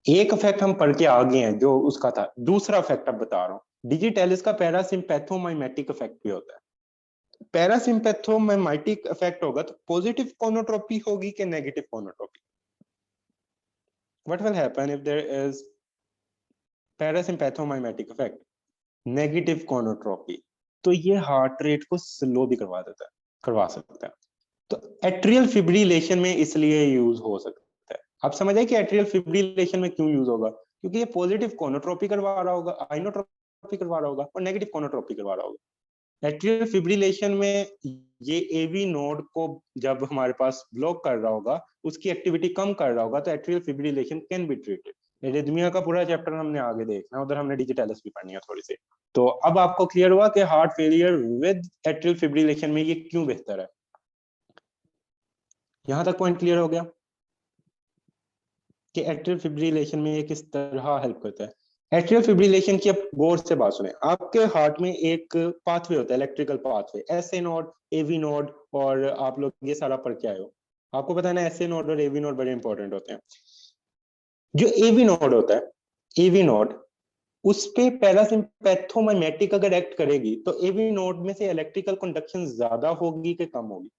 एक इफेक्ट हम पढ़ के आ गए हैं जो उसका था, दूसरा इफेक्ट अब बता रहा हूँ। डिजिटैलिस का पैरासिम्पैथोमाइमेटिक इफेक्ट भी होता है। पैरासिम्पैथोमाइमेटिक इफेक्ट होगा तो पॉजिटिव कोनोट्रोपी होगी कि negative chronotropy? What will happen if there is parasympathomimetic effect? Negative chronotropy. तो ये हार्ट रेट को स्लो भी करवा देता है, करवा सकता है। तो एट्रियल फिब्रिलेशन में इसलिए यूज हो सकता है। आप समझ आए कि एट्रियल फिब्रिलेशन में क्यों यूज होगा? क्योंकि ये पॉजिटिव कोनोट्रोपी करवा रहा होगा, आइनोट्रोपी करवा रहा होगा और नेगेटिव कोनोट्रोपी करवा रहा होगा। एट्रियल फिब्रिलेशन में ये एवी नोड को जब हमारे पास ब्लॉक कर रहा होगा, उसकी एक्टिविटी कम कर रहा होगा, तो atrial fibrillation can be treated. Arrhythmia का पूरा चैप्टर हमने आगे देखना, उधर हमने डिजिटैलिस भी पढ़नी है थोड़ी सी। तो अब आपको क्लियर हुआ कि heart failure with atrial fibrillation में ये क्यों बेहतर है। यहां तक पॉइंट क्लियर हो गया कि एट्रियल फिब्रिलेशन में ये किस तरह हेल्प करता है। एट्रियल फिब्रिलेशन की आप गौर से बात सुने। आपके हार्ट में एक पाथवे होता है, electrical pathway, SA node, AV node, और आप लोग ये सारा पढ़ के आए हो, आपको पता है ना एसए नोड और एवी नोड बड़े इंपॉर्टेंट होते हैं। जो एवी नोड होता है, एवी नोड, उस पे पैरासिम्पैथोमाइमेटिक अगर एक्ट करेगी तो एवी नोड में से इलेक्ट्रिकल कंडक्शन ज्यादा होगी कि कम होगी।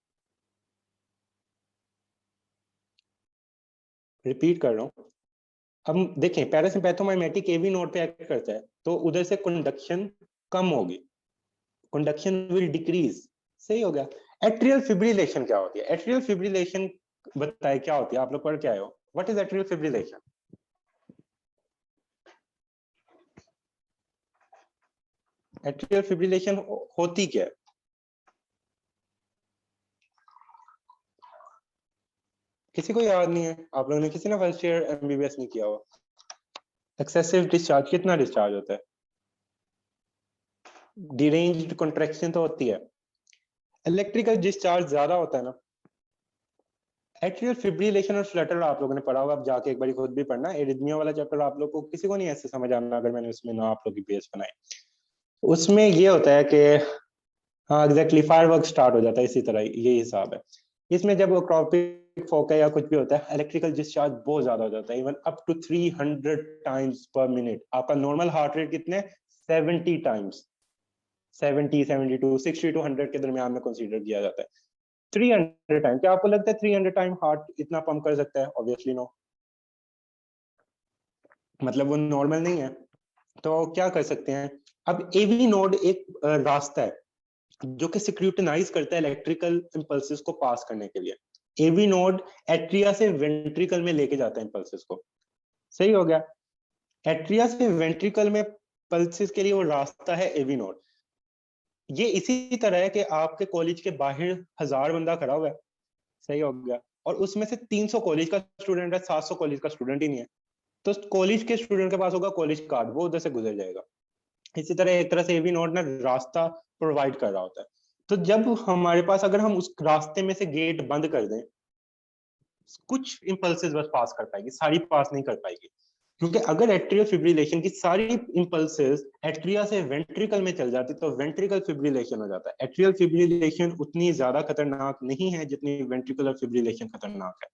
रिपीट कर रहा हूं, अब देखें पैरासिम्पैथोमाइमेटिक एवी नोड पे एक्ट करता है तो उधर से कंडक्शन कम होगी, कंडक्शन विल डिक्रीज। सही हो गया। एट्रियल फिब्रिलेशन क्या होती है? एट्रियल फिब्रिलेशन बताए क्या होती है, आप लोग पढ़ के आए हो। What is atrial fibrillation? Atrial fibrillation होती क्या है? किसी को याद नहीं है? आप लोगों ने किसी ने फर्स्ट ईयर एमबीबीएस नहीं किया हुआ? एक्सेसिव डिस्चार्ज, कितना डिस्चार्ज होता है? डिरेंज्ड कॉन्ट्रैक्शन तो होती है। इलेक्ट्रिकल डिस्चार्ज ज्यादा होता है ना। एट्रियल फिब्रिलेशन और फ्लटर आप लोगों ने पढ़ा होगा, अब जाके एक बार खुद भी पढ़ना। एरिथमिया वाला चैप्टर आप लोग को किसी को नहीं ऐसे समझ आना अगर मैंने उसमें ना आप लोग की बेस बनाई। उसमें ये होता है कि हाँ एग्जैक्टली फायरवर्क स्टार्ट हो जाता है, इसी तरह ये हिसाब है। इसमें जब ट्रॉपिक फोक है या कुछ भी होता है, इलेक्ट्रिकल डिस्चार्ज बहुत ज्यादा हो जाता है, even up to 300 times per minute. आपका नॉर्मल हार्ट रेट कितने? 70 टाइम्स, 70, 72, 60 टू 100 के दरमियान में कंसीडर किया जाता है। 300 टाइम, क्या आपको लगता है 300 टाइम हार्ट इतना पंप कर सकता है? ऑब्वियसली नो, मतलब वो नॉर्मल नहीं है। तो क्या कर सकते हैं, अब एवी नोड एक रास्ता है जो कि सिक्रूटनाइज करता है इलेक्ट्रिकल इंपल्सेस को पास करने के लिए। एवी नोड एट्रिया से वेंट्रिकल में लेके जाता है इंपल्सेस को। सही हो गया। एट्रिया से वेंट्रिकल में पल्सेस के लिए वो रास्ता है एवी नोड। ये इसी तरह है कि आपके कॉलेज के बाहर 1000 बंदा खड़ा हुआ है, सही हो गया, और उसमें से 300 कॉलेज का स्टूडेंट है, 700 कॉलेज का स्टूडेंट ही नहीं है। तो कॉलेज के स्टूडेंट के पास होगा कॉलेज कार्ड, वो उधर से गुजर जाएगा। इसी तरह एक तरह से एवी नोड ना रास्ता प्रोवाइड कर रहा होता है। तो जब हमारे पास, अगर हम उस रास्ते में से गेट बंद कर दें, कुछ इंपल्सेस बस पास कर पाएगी, सारी पास नहीं कर पाएगी। क्योंकि अगर एट्रियल फिब्रिलेशन की सारी इंपल्सेस एट्रिया से वेंट्रिकल में चल जाती तो वेंट्रिकल फिब्रिलेशन हो जाता है। एट्रियल फिब्रिलेशन उतनी ज्यादा खतरनाक नहीं है जितनी वेंट्रिकुलर फिब्रिलेशन खतरनाक है।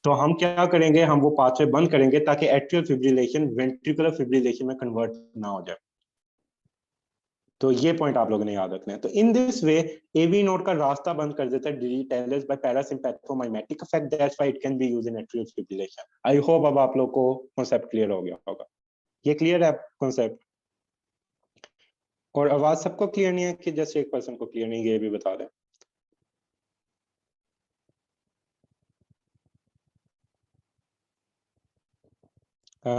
तो हम क्या करेंगे, हम वो पाथवे बंद करेंगे ताकि एट्रियल फिब्रिलेशन वेंट्रिकुलर फिब्रिलेशन में कन्वर्ट ना हो जाए। तो ये पॉइंट आप लोगों ने याद रखना है। तो in this way AV node का रास्ता बंद कर देता है digitalis by parasympathomimetic effect, that's why it can be used in atrial fibrillation. I hope अब आप लोग को कांसेप्ट क्लियर हो गया होगा। ये क्लियर है कांसेप्ट? और आवाज सबको क्लियर नहीं है कि जस्ट एक पर्सन को क्लियर नहीं, ये भी बता दें।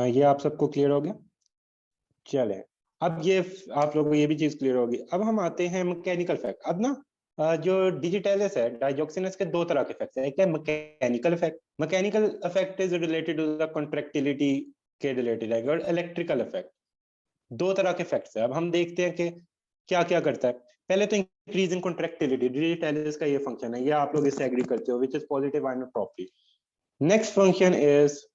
ये आप सबको क्लियर हो गया? चले, अब ये आप लोगों को ये भी चीज क्लियर होगी। अब हम आते हैं मैकेनिकल इफेक्ट। अब ना जो डिजिटैलिस है, डाइजॉक्सिनस के दो तरह के इफेक्ट्स है। एक है mechanical effect, mechanical effect is related to the contractility के रिलेटेड है, और इलेक्ट्रिकल इफेक्ट, दो तरह के इफेक्ट्स है। अब हम देखते हैं कि क्या क्या करता है। पहले तो इंक्रीज इन कॉन्ट्रैक्टिलिटी, डिजिटैलिस का ये फंक्शन है, ये आप लोग इससे एग्री करते हो, which is positive inotropy. Next function is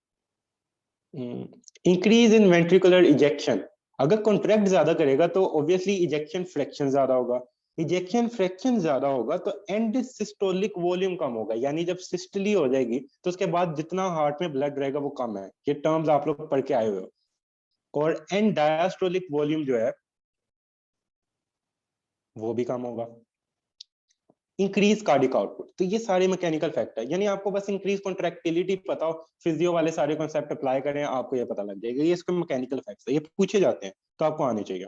increase in ventricular ejection. अगर कॉन्ट्रैक्ट ज्यादा करेगा तो ऑब्वियसली इजेक्शन फ्रैक्शन ज्यादा होगा। इजेक्शन फ्रैक्शन ज्यादा होगा तो एंड सिस्टोलिक वॉल्यूम कम होगा, यानी जब सिस्टली हो जाएगी तो उसके बाद जितना हार्ट में ब्लड रहेगा वो कम है। ये टर्म्स आप लोग पढ़ के आए हुए हो। और एंड डायस्टोलिक वॉल्यूम जो है वो भी कम होगा। इंक्रीज कार्डिक आउटपुट, तो ये सारे मैकेनिकल फैक्ट है। यानी आपको बस इंक्रीज कॉन्ट्रैक्टिलिटी पता हो, फिजियो वाले सारे कॉन्सेप्ट अप्लाई करें, आपको ये पता लग जाएगा। ये इसके मैकेनिकल फैक्ट्स है, ये पूछे जाते हैं तो आपको आने चाहिए।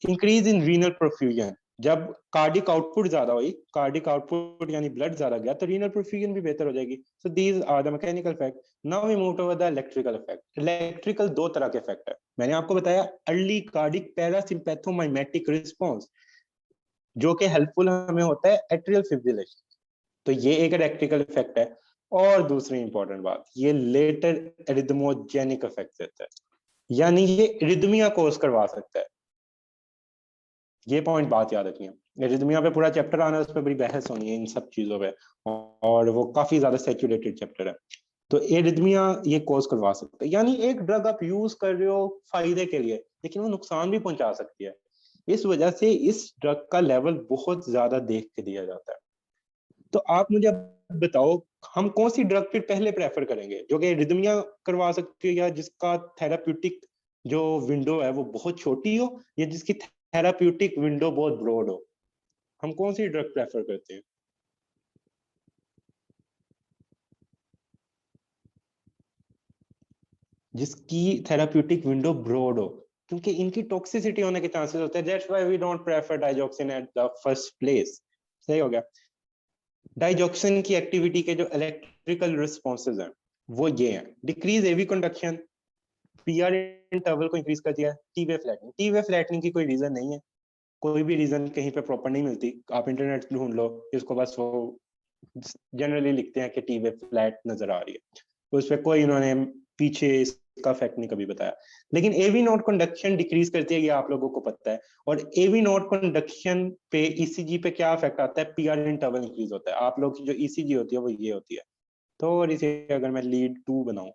इंक्रीज इन रीनल परफ्यूजन, जब कार्डिक आउटपुट ज्यादा हुई, कार्डिक आउटपुट यानी ब्लड ज्यादा गया तो रीनल परफ्यूजन भी बेहतर हो जाएगी। So these are the mechanical fact. Now we move to the electrical effect. Electrical दो तरह के इफेक्ट है, मैंने आपको बताया अर्ली कार्डिक पैरासिम्पैथोमाइमेटिक रिस्पॉन्स, जो कि हेल्पफुल हमें होता है एट्रियल फिब्रिलेशन। तो ये एक इलेक्ट्रिकल इफेक्ट है। और दूसरी इंपॉर्टेंट बात, ये लेटर एरिथमोजेनिक इफेक्ट देता है, यानी ये एरिथमिया कोज करवा सकता है। ये पॉइंट बात याद रखनी है। एरिथमिया पे पूरा चैप्टर आना है, उस पर बड़ी बहस होनी है इन सब चीजों पे, और वो काफी ज्यादा सैचुरेटेड चैप्टर है। तो एरिथमिया ये कोज करवा सकता है, यानी एक ड्रग आप यूज कर रहे हो फायदे के लिए, लेकिन वो नुकसान भी पहुंचा सकती है। इस वजह से इस ड्रग का लेवल बहुत ज्यादा देख के दिया जाता है। तो आप मुझे बताओ, हम कौन सी ड्रग फिर पहले प्रेफर करेंगे, जो कि रिदमिया करवा सकती है, या जिसका थेराप्यूटिक जो विंडो है वो बहुत छोटी हो, या जिसकी थेराप्यूटिक विंडो बहुत ब्रॉड हो? हम कौन सी ड्रग प्रेफर करते हैं? जिसकी थेराप्यूटिक विंडो ब्रॉड हो, क्योंकि इनकी टॉक्सिसिटी होने के चांसेस होते हैं। That's why we don't prefer digoxin at the first place. सही हो गया। डाइजॉक्सिन की एक्टिविटी के जो इलेक्ट्रिकल रिस्पॉन्सेज हैं वो ये हैं: डिक्रीज एवी कंडक्शन, पीआर इंटरवल को इंक्रीज कर दिया, T wave flattening. T wave flattening की कोई रीजन नहीं है, कोई भी रीजन कहीं पे प्रॉपर नहीं मिलती, आप इंटरनेट ढूंढ लो इसको, बस वो जनरली लिखते हैं कि टी वेव फ्लैट नजर आ रही है, तो उस पर कोई इन्होंने पीछे इसका फैक्ट नहीं कभी बताया। लेकिन एवी नोट कंडक्शन डिक्रीज करती है, ये आप लोगों को पता है। और एवी नोट कंडक्शन पे ईसीजी पे क्या इफेक्ट आता है? पीआर इंटरवल इंक्रीज होता है। आप लोग की जो ईसीजी होती है वो ये होती है, थोड़ी सी अगर मैं लीड 2 बनाऊं,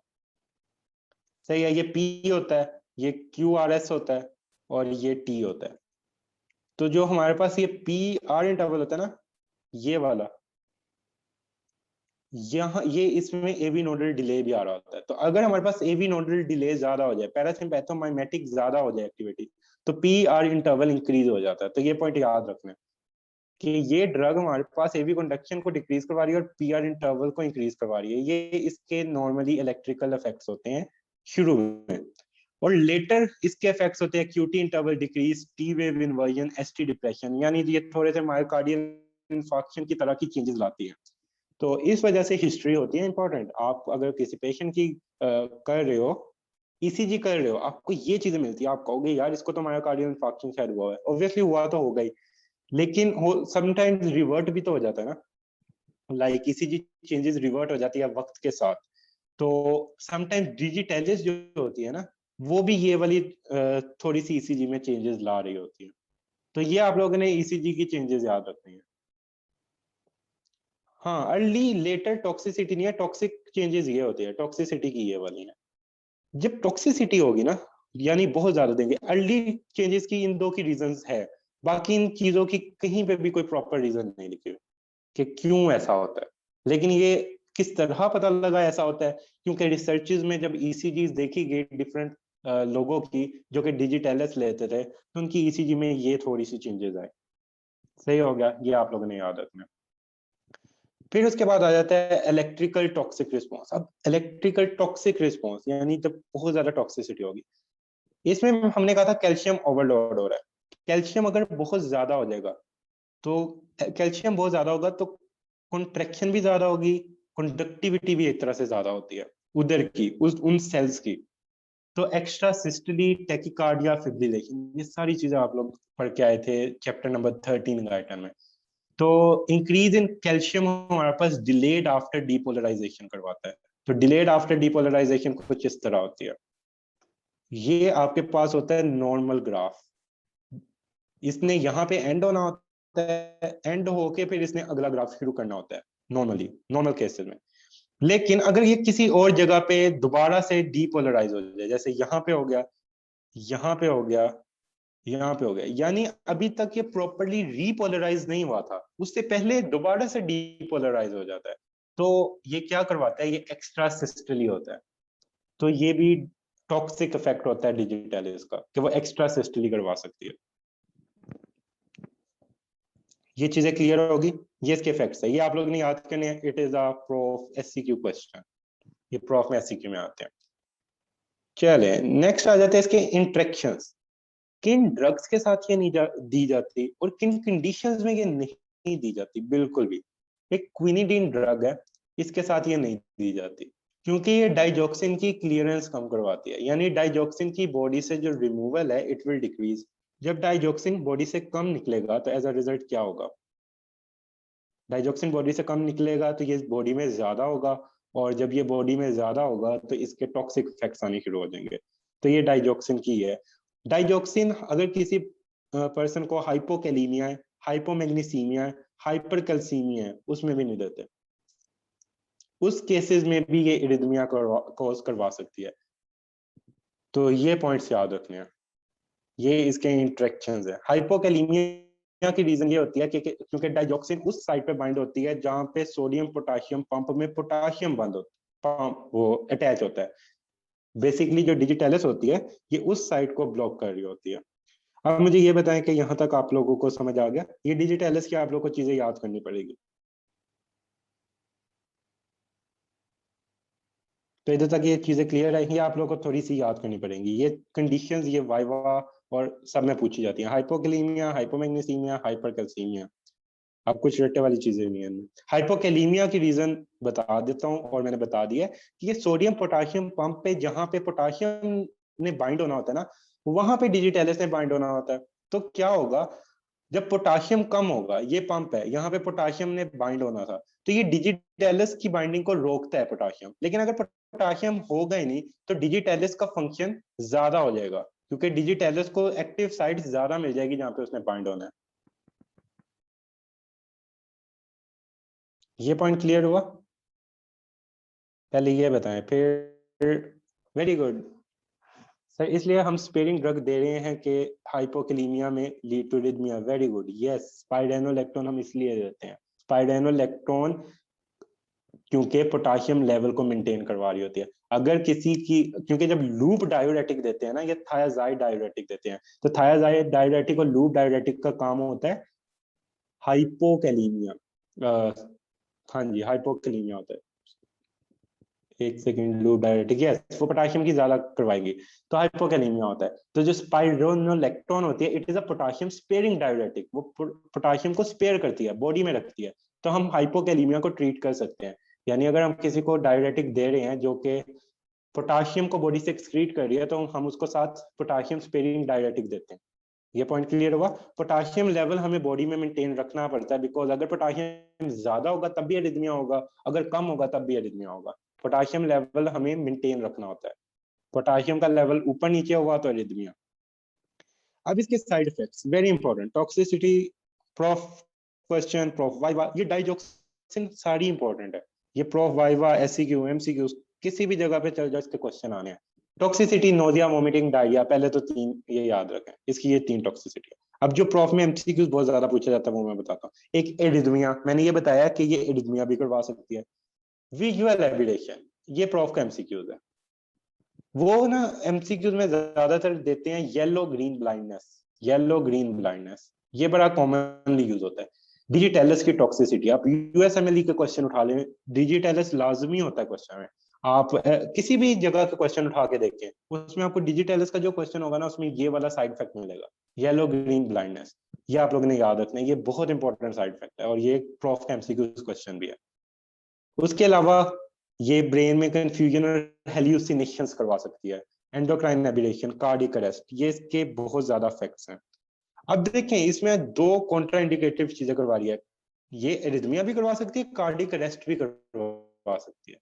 सही है, ये पी होता है, ये क्यू आर एस होता है, और ये टी होता है। तो जो हमारे पास ये पी आर इंटरवल होता है ना, ये वाला, यहाँ ये इसमें एवी नोडल डिले भी आ रहा होता है। तो अगर हमारे पास एवी नोडल डिले ज्यादा हो जाए, पैरासिम्पैथोमाइमेटिक ज्यादा हो जाए एक्टिविटी, तो पी आर इंटरवल इंक्रीज हो जाता है। तो ये पॉइंट याद रखना है कि ये ड्रग हमारे पास एवी कंडक्शन को डिक्रीज करवा रही है और पी आर इंटरवल को इंक्रीज करवा रही है। ये इसके नॉर्मली इलेक्ट्रिकल इफेक्ट्स होते हैं शुरू में, और लेटर इसके इफेक्ट्स होते हैं QT interval decrease, T wave inversion, ST depression, यानी ये थोड़े से मायोकार्डियल इंफार्क्शन की तरह की चेंजेस लाती है। तो इस वजह से हिस्ट्री होती है इंपॉर्टेंट। आप अगर किसी पेशेंट की कर रहे हो, ईसीजी कर रहे हो, आपको ये चीजें मिलती है, आप कहोगे यार इसको तो मायोकार्डियल इंफार्क्शन शायद हुआ है, ऑब्वियसली हुआ तो होगा ही, लेकिन हो समटाइम्स रिवर्ट भी तो हो जाता है ना, लाइक ईसीजी चेंजेस रिवर्ट हो जाती है वक्त के साथ। तो समटाइम्स डिजिटेलिस जो होती है ना, वो भी ये वाली थोड़ी सी ईसीजी में चेंजेस ला रही होती है। तो ये आप लोगों ने ईसीजी की चेंजेस याद रखनी है। हाँ, अर्ली लेटर टॉक्सिसिटी नहीं है, टॉक्सिक चेंजेस ये होती है, टॉक्सिसिटी की ये वाली है। जब टॉक्सिसिटी होगी ना, यानी बहुत ज्यादा देंगे, अर्ली चेंजेस की इन दो की रीजंस है, बाकी इन चीजों की कहीं पे भी कोई प्रॉपर रीजन नहीं लिखे हुए कि क्यों ऐसा होता है। लेकिन ये किस तरह पता लगा ऐसा होता है? क्योंकि रिसर्चेज में जब ईसीजीज देखी गई डिफरेंट लोगों की जो कि डिजिटलस लेते थे, तो उनकी ईसीजी में ये थोड़ी सी चेंजेस आए। सही हो गया, ये आप लोगों ने याद रखना है। फिर उसके बाद आ जाता है इलेक्ट्रिकल टॉक्सिक रिस्पॉन्स। अब इलेक्ट्रिकल टॉक्सिक रिस्पॉन्स यानी जब बहुत ज्यादा टॉक्सिसिटी होगी, इसमें हमने कहा था कैल्शियम ओवरलोड हो रहा है। कैल्शियम अगर बहुत ज्यादा हो जाएगा, तो कैल्शियम बहुत ज्यादा होगा तो कॉन्ट्रैक्शन भी ज्यादा होगी, कंडक्टिविटी भी एक तरह से ज्यादा होती है उधर की, उस उन सेल्स की। तो एक्स्ट्रा सिस्टली, टेकिकार्डिया, फिब्रिलेशन, ये सारी चीजें आप लोग पढ़ के आए थे चैप्टर नंबर 13 गाइटन में। तो इंक्रीज इन कैल्शियम हमारे पास डिलेड आफ्टर डीपोलराइजेशन करवाता है। तो डिलेड आफ्टर डीपोलराइजेशन कुछ इस तरह होती है। ये आपके पास होता है नॉर्मल ग्राफ, इसने यहाँ पे एंड होना होता है, एंड होके फिर इसने अगला ग्राफ शुरू करना होता है नॉर्मली, नॉर्मल केसेस में। लेकिन अगर ये किसी और जगह पे दोबारा से डीपोलराइज हो जाए, जैसे यहाँ पे हो गया, यहाँ पे हो गया, यहाँ पे हो गया, यानी अभी तक ये प्रॉपरली रीपोलराइज नहीं हुआ था, उससे पहले दोबारा से डीपोलराइज हो जाता है, तो ये क्या करवाता है? ये एक्स्ट्रा सिस्टली होता है। तो ये भी टॉक्सिक इफेक्ट होता है डिजिटलिस का, कि वो एक्स्ट्रा सिस्टली करवा सकती है। ये चीजें क्लियर होगी, ये इसके इफेक्ट्स है, ये आप लोग ने याद करने हैं। It is a proof SCQ question, ये प्रूफ में एससीक्यू में आते हैं। चले नेक्स्ट आ जाते हैं इसके इंट्रैक्शंस। किन ड्रग्स के साथ ये नहीं दी जाती और किन कंडीशंस में ये नहीं दी जाती बिल्कुल भी? एक क्विनिडीन ड्रग है, इसके साथ ये नहीं दी जाती, क्योंकि ये डाइजॉक्सिन की क्लियरेंस कम करवाती है, यानी डाइजॉक्सिन की बॉडी से जो रिमूवल है इट विल डिक्रीज। जब डाइजॉक्सिन बॉडी से कम निकलेगा तो एज अ रिजल्ट क्या होगा? डाइजॉक्सिन बॉडी से कम निकलेगा तो ये बॉडी में ज्यादा होगा, और जब ये बॉडी में ज्यादा होगा तो इसके टॉक्सिक इफेक्ट्स आने शुरू हो जाएंगे। तो ये डाइजॉक्सिन की है। डाइजॉक्सिन अगर किसी पर्सन को हाइपोकैलीमिया है, हाइपोमैग्नीसीमिया है, हाइपरकैल्सीमिया है, उसमें भी नहीं देते। उस केसेस में भी ये इरिथमिया कॉज करवा सकती है। तो ये पॉइंट्स याद रखने हैं, ये इसके इंटरेक्शंस है। हाइपोकैलीमिया की रीजन ये होती है कि क्योंकि डाइजॉक्सिन उस साइड पे बाइंड होती है जहां पे सोडियम पोटाशियम पंप में पोटाशियम बंद होता पंप वो अटैच होता है। बेसिकली जो डिजिटैलिस होती है ये उस साइड को ब्लॉक कर रही होती है। अब मुझे ये बताएं कि यहाँ तक आप लोगों को समझ आ गया? ये डिजिटैलिस की आप लोगों को चीजें याद करनी पड़ेगी। तो इधर तक ये चीजें क्लियर है? ये आप लोगों को थोड़ी सी याद करनी पड़ेंगी। ये कंडीशंस ये वाइवा और सब में पूछी जाती है। Hypokalaemia, hypomagnesaemia, hypercalcaemia. अब कुछ रट्टे वाली चीजें नहीं है। हाइपोकैलीमिया की रीजन बता देता हूँ, और मैंने बता दिया है कि ये सोडियम पोटाशियम पंप पे जहां पे पोटाशियम ने बाइंड होना होता है ना, वहां पे डिजिटैलिस ने बाइंड होना होता है। तो क्या होगा, जब पोटाशियम कम होगा, ये पंप है यहाँ पे पोटाशियम ने बाइंड होना था, तो ये डिजिटैलिस की बाइंडिंग को रोकता है पोटाशियम। लेकिन अगर पोटाशियम होगा ही नहीं तो डिजिटैलिस का फंक्शन ज्यादा हो जाएगा, क्योंकि डिजिटैलिस को एक्टिव साइट ज्यादा मिल जाएगी जहां पे उसने बाइंड होना है। ये पॉइंट क्लियर हुआ? पहले ये बताएं, फिर वेरी गुड सर। इसलिए हम स्पेरिंग ड्रग दे रहे हैं कि हाइपोकैलीमिया में lead to arrhythmia. Very good, yes. Spironolactone हम इसलिए देते हैं, स्पाइरोनोलेक्टोन क्योंकि पोटाशियम लेवल को मेंटेन करवा रही होती है। अगर किसी की, क्योंकि जब लूप डायूरेटिक देते हैं ना, ये थायाजाइड डायूरेटिक देते हैं, तो थायाजाइड डायूरेटिक और लूप डायूरेटिक का काम होता है हाइपोकैलीमिया। हाँ जी, हाइपोकैलीमिया होता है। एक सेकंड, लूप डायरेटिक, यस, वो पोटाशियम की ज्यादा करवाएगी, तो हाइपोकैलीमिया होता है। तो जो स्पाइरोनोलेक्टोन होती है, it is a potassium sparing diuretic, वो पोटाशियम को स्पेयर करती है, बॉडी में रखती है। तो हम हाइपोकैलीमिया को ट्रीट कर सकते हैं। यानी अगर हम किसी को डायरेटिक दे रहे हैं जो कि पोटाशियम को बॉडी से एक्सक्रीट कर रही है, तो हम उसको साथ पोटाशियम स्पेयरिंग डायरेटिक देते हैं। ये पॉइंट क्लियर हुआ? पोटाशियम लेवल हमें बॉडी में मेंटेन रखना पड़ता है, बिकॉज अगर पोटाशियम ज्यादा होगा तब भी एरिथमिया होगा, अगर कम होगा तब भी एरिथमिया होगा। पोटाशियम लेवल हमें मेंटेन रखना होता है। पोटाशियम का लेवल ऊपर नीचे हुआ तो एरिथमिया। अब इसके side effects very important, toxicity, prof question, prof viva, ये डाइजॉक्सिन सारी इंपॉर्टेंट है। ये प्रोफ वाइवा, एससीक्यू, एमसीक्यू, किसी भी जगह पे चल जाए इसके क्वेश्चन आने हैं। टॉक्सिसिटी, नोजिया, वोमिटिंग, डायरिया, पहले तो तीन ये याद रखें, इसकी ये तीन टॉक्सिसिटी है। अब जो प्रोफ में एमसीक्यूज बहुत ज्यादा पूछा जाता है वो मैं बताता हूँ। एक एरिथमिया, मैंने ये बताया कि ये एरिथमिया भी करवा सकती है। विजुअल एबिलेशन, ये प्रोफ का एमसीक्यूज है। वो ना एमसीक्यूज में ज्यादातर देते हैं yellow green blindness, yellow green blindness, ये बड़ा कॉमनली यूज होता है। डिजिटैलिस की टॉक्सिसिटी, आप यूएसएमएलई के क्वेश्चन उठा लें, डिजिटैलिस लाजमी होता है क्वेश्चन में। आप किसी भी जगह का क्वेश्चन उठा के देखें, उसमें आपको डिजिटैलिस का जो क्वेश्चन होगा ना, उसमें ये वाला साइड इफेक्ट मिलेगा, येलो ग्रीन ब्लाइंडनेस। ये आप लोगों ने याद रखना है, ये बहुत इंपॉर्टेंट साइड इफेक्ट है, और ये प्रोफ का एमसीक्यू क्वेश्चन भी है। उसके अलावा ये ब्रेन में कंफ्यूजन और हेल्यूसिनेशंस करवा सकती है। एंडोक्राइन एबिलेशन, कार्डियक अरेस्ट, ये इसके बहुत ज्यादा इफेक्ट्स हैं। अब देखें, इसमें दो कॉन्ट्रा इंडिकेटिव चीजें करवा रही है। ये एरिथमिया भी करवा सकती है, कार्डियक अरेस्ट भी करवा सकती है।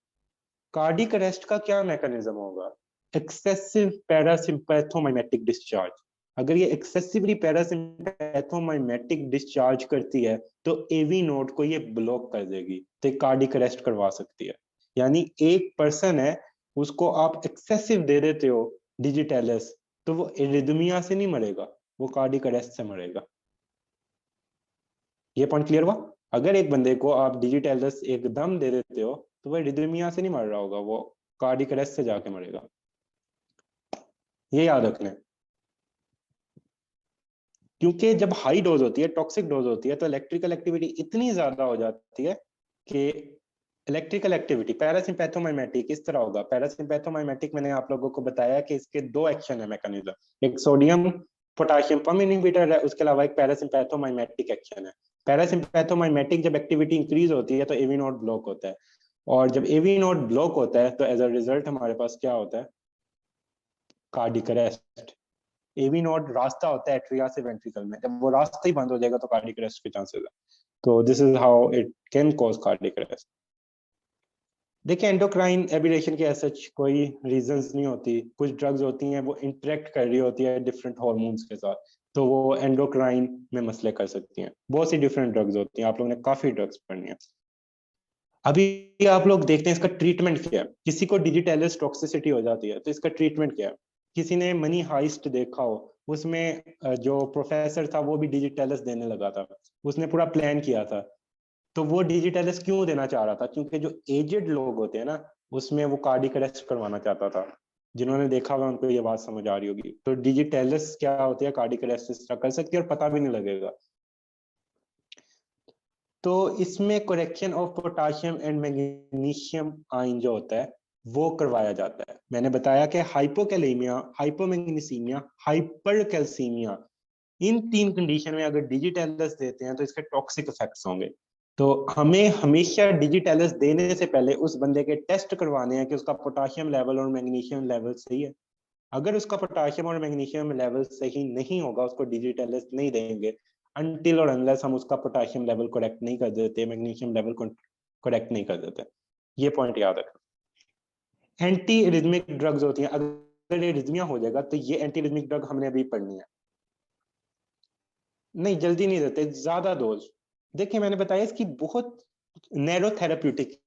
कार्डियक अरेस्ट का क्या मैकेनिज्म होगा? Excessive parasympathomimetic discharge. अगर ये एक्सेसिवली पैरासिम्पैथोमाइमेटिक डिस्चार्ज करती है तो एवी नोड को ये ब्लॉक कर देगी, तो कार्डियक अरेस्ट करवा सकती है। यानी एक पर्सन है, उसको आप एक्सेसिव दे देते हो डिजिटैलिस, तो वो एरिथमिया से नहीं मरेगा, वो कार्डियक अरेस्ट से मरेगा। ये पॉइंट क्लियर हुआ? अगर एक बंदे को आप डिजिटैलिस एकदम दे देते हो तो वो एरिथमिया से नहीं मर रहा होगा, वो कार्डियक अरेस्ट से जाके मरेगा। ये याद रखना है, क्योंकि जब हाई डोज होती है, टॉक्सिक डोज होती है, तो इलेक्ट्रिकल एक्टिविटी इतनी ज्यादा हो जाती है कि इलेक्ट्रिकल एक्टिविटी पैरासिम्पैथोमाइमेटिक इस तरह होगा। पैरासिम्पैथोमाइमेटिक मैंने आप लोगों को बताया कि इसके दो एक्शन है मैकेनिज्म, एक सोडियम पोटाशियम पंप इनहिबिटर है, उसके अलावा एक पैरासिम्पैथोमाइमेटिक एक्शन है। पैरासिम्पैथोमाइमेटिक जब एक्टिविटी इंक्रीज होती है तो एवी नोड ब्लॉक होता है, और जब एवी नोड ब्लॉक होता है तो एज अ रिजल्ट हमारे पास क्या होता है? Cardiac arrest. एवी नोड रास्ता होता है एट्रिया से वेंट्रिकल में, जब वो रास्ता ही बंद हो जाएगा तो कार्डियक अरेस्ट के चांसेस है। तो this is how it can cause cardiac arrest. देखिए एंडोक्राइन एबिलेशन के ऐसा कोई रीजंस नहीं होती, कुछ ड्रग्स होती हैं वो इंटरेक्ट कर रही होती है डिफरेंट हार्मोन्स के साथ, तो वो एंडोक्राइन में मसले कर सकती हैं। बहुत सी डिफरेंट ड्रग्स होती हैं, आप लोगों ने काफी ड्रग्स पढ़नी है। अभी आप लोग देखते हैं इसका ट्रीटमेंट क्या है। किसी को डिजिटैलिस टॉक्सिसिटी हो जाती है तो इसका ट्रीटमेंट क्या है। किसी ने मनी हाइस्ट देखा हो, उसमें जो प्रोफेसर था वो भी डिजिटैलिस देने लगा था, उसने पूरा प्लान किया था। तो वो डिजिटैलिस क्यों देना चाह रहा था, क्योंकि जो एजेड लोग होते हैं ना, उसमें वो कार्डियक अरेस्ट करवाना चाहता था। जिन्होंने देखा हुआ उनको ये बात समझ आ रही होगी। तो डिजिटैलिस क्या होती है, कार्डियक अरेस्ट कर सकती है और पता भी नहीं लगेगा। तो इसमें correction of potassium and magnesium ion जो होता है वो करवाया जाता है। मैंने बताया कि हाइपोकैलेमिया, हाइपोमैग्नीसीमिया, हाइपरकैल्सीमिया, इन तीन कंडीशन में अगर डिजिटैलिस देते हैं तो इसके टॉक्सिक इफेक्ट्स होंगे। तो हमें हमेशा डिजिटैलिस देने से पहले उस बंदे के टेस्ट करवाने हैं कि उसका पोटाशियम लेवल और मैग्नीशियम लेवल सही है। अगर उसका पोटाशियम और मैग्नीशियम लेवल सही नहीं होगा, उसको डिजिटैलिस नहीं देंगे अनटिल और अनलेस हम उसका पोटाशियम लेवल करेक्ट नहीं कर देते, मैग्नीशियम लेवल करेक्ट नहीं कर देते। ये पॉइंट याद रखें। एंटी रिदमिक ड्रग्स होती हैं, अगर ये रिदमिया हो जाएगा तो ये एंटी रिदमिक ड्रग हमने अभी पढ़नी है। नहीं, जल्दी नहीं देते, ज्यादा डोज। देखिए मैंने बताया इसकी बहुत नैरो थेराप्यूटिक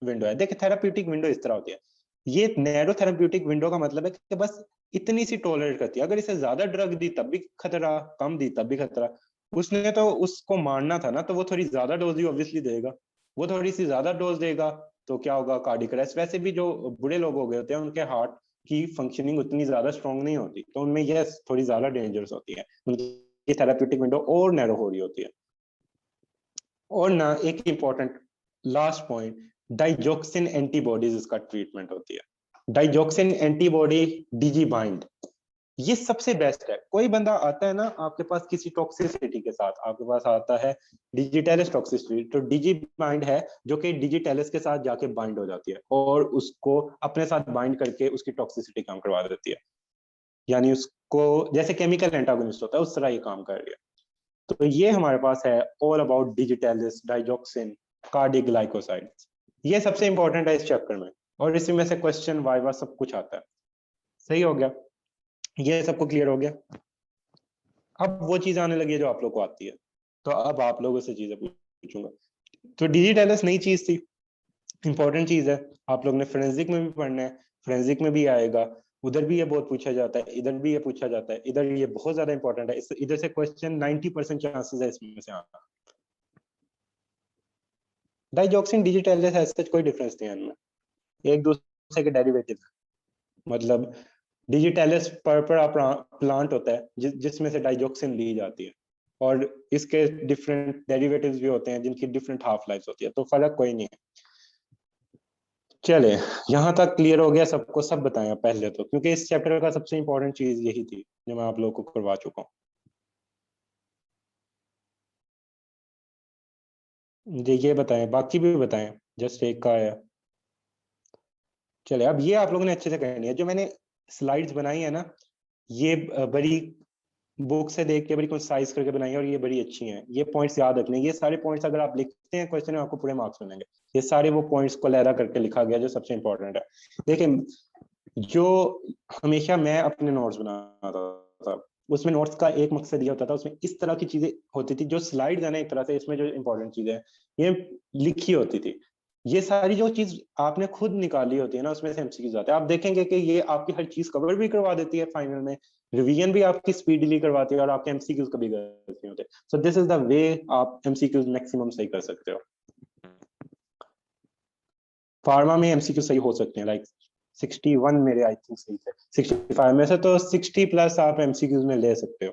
विंडो है। देखिए थेराप्यूटिक विंडो इस तरह होती है। ये नैरो थेराप्यूटिक विंडो का मतलब है कि बस इतनी सी टॉलरेट करती है। अगर इसे ज्यादा ड्रग दी तब भी खतरा, कम दी तब भी खतरा। उसने तो उसको मारना था ना, तो वो थोड़ी ज्यादा डोज ही ऑब्वियसली देगा। वो थोड़ी सी ज्यादा डोज देगा तो क्या होगा, कार्डियक अरेस्ट। वैसे भी जो बुरे लोग हो गए होते हैं उनके हार्ट की फंक्शनिंग उतनी ज्यादा स्ट्रांग नहीं होती, तो उनमें यस थोड़ी ज्यादा डेंजरस होती है, उनकी थेराप्यूटिक विंडो और नैरो हो रही होती है। और ना एक important last point, digoxin antibodies इसका ट्रीटमेंट होती है। डाइजॉक्सिन एंटीबॉडी डीजी बाइंड, ये सबसे बेस्ट है। कोई बंदा आता है ना आपके पास किसी टॉक्सिसिटी के साथ, आपके पास आता है डिजिटैलिस टॉक्सिसिटी, तो डिजी बाइंड है जो कि डिजिटैलिस के साथ जाके बाइंड हो जाती है और उसको अपने साथ बाइंड करके उसकी टॉक्सिसिटी कम करवा देती है। यानी उसको जैसे केमिकल एंटागोनिस्ट होता है उस तरह ये काम कर रही है। तो ये हमारे पास है all about digitalis, digoxin, cardioglycosides. ये सबसे इंपॉर्टेंट है इस चैप्टर में, और इसी में से क्वेश्चन वाइवा सब कुछ आता है। सही हो गया, ये सबको क्लियर हो गया। अब वो चीज आने लगी है जो आप लोग को आती है, तो अब आप लोगों से चीजें पूछूंगा। तो डिजिटैलिस नई चीज थी, इंपॉर्टेंट चीज है। आप लोग ने फोरेंसिक में भी पढ़ना है, फोरेंसिक में भी आएगा। उधर भी ये बहुत पूछा जाता है, इधर भी ये पूछा जाता है, इधर ये बहुत ज्यादा इंपॉर्टेंट है। इधर से क्वेश्चन 90% चांसेस है इसमें से आना। डाइजॉक्सिन डिजिटैलिस ऐसा कोई डिफरेंस नहीं है इनमें, एक दूसरे के डेरिवेटिव है। मतलब डिजिटैलिस पर्परा प्लांट होता है जिसमें से डाइजॉक्सिन ली जाती है, और इसके डिफरेंट डेरिवेटिव्स भी होते हैं जिनकी डिफरेंट हाफ लाइफ होती है, तो फर्क कोई नहीं है। चले, यहाँ तक क्लियर हो गया सबको, सब बताएं पहले तो, क्योंकि इस चैप्टर का सबसे इंपॉर्टेंट चीज यही थी जो मैं आप लोगों को करवा चुका हूँ। ये बताएं, बाकी भी बताएं, जस्ट एक का आया। चले, अब ये आप लोगों ने अच्छे से करनी है। जो मैंने स्लाइड्स बनाई है ना, ये बड़ी बुक से देख के बड़ी कंसाइज करके बनाई है और ये बड़ी अच्छी हैं। ये पॉइंट्स याद रखने, ये सारे पॉइंट्स अगर आप लिखते हैं क्वेश्चन में आपको पूरे मार्क्स मिलेंगे। ये सारे वो पॉइंट्स को लहरा करके लिखा गया जो सबसे इंपॉर्टेंट है। देखिए, जो हमेशा मैं अपने नोट्स बनाता था, उसमें नोट्स का एक मकसद ये होता था, उसमें इस तरह की चीजें होती थी। जो स्लाइड है ना, एक तरह से इसमें जो इंपॉर्टेंट चीजें हैं ये लिखी होती थी। ये सारी जो चीज आपने खुद निकाली होती है ना, उसमें से एमसीक्यूज आते हैं। आप देखेंगे कि ये आपकी हर चीज कवर भी करवा देती है फाइनल में, रिवीजन भी आपकी स्पीडली करवाती है, और आपके एमसीक्यूज कभी गलत नहीं होते। सो दिस इज द वे आप एमसीक्यूज मैक्सिमम सही कर सकते हो। फार्मा में एमसीक्यू सही हो सकते हैं, लाइक 61 मेरे आई थिंक सही थे, 65 में से तो 60 प्लस आप एमसीक्यूज में ले सकते हो।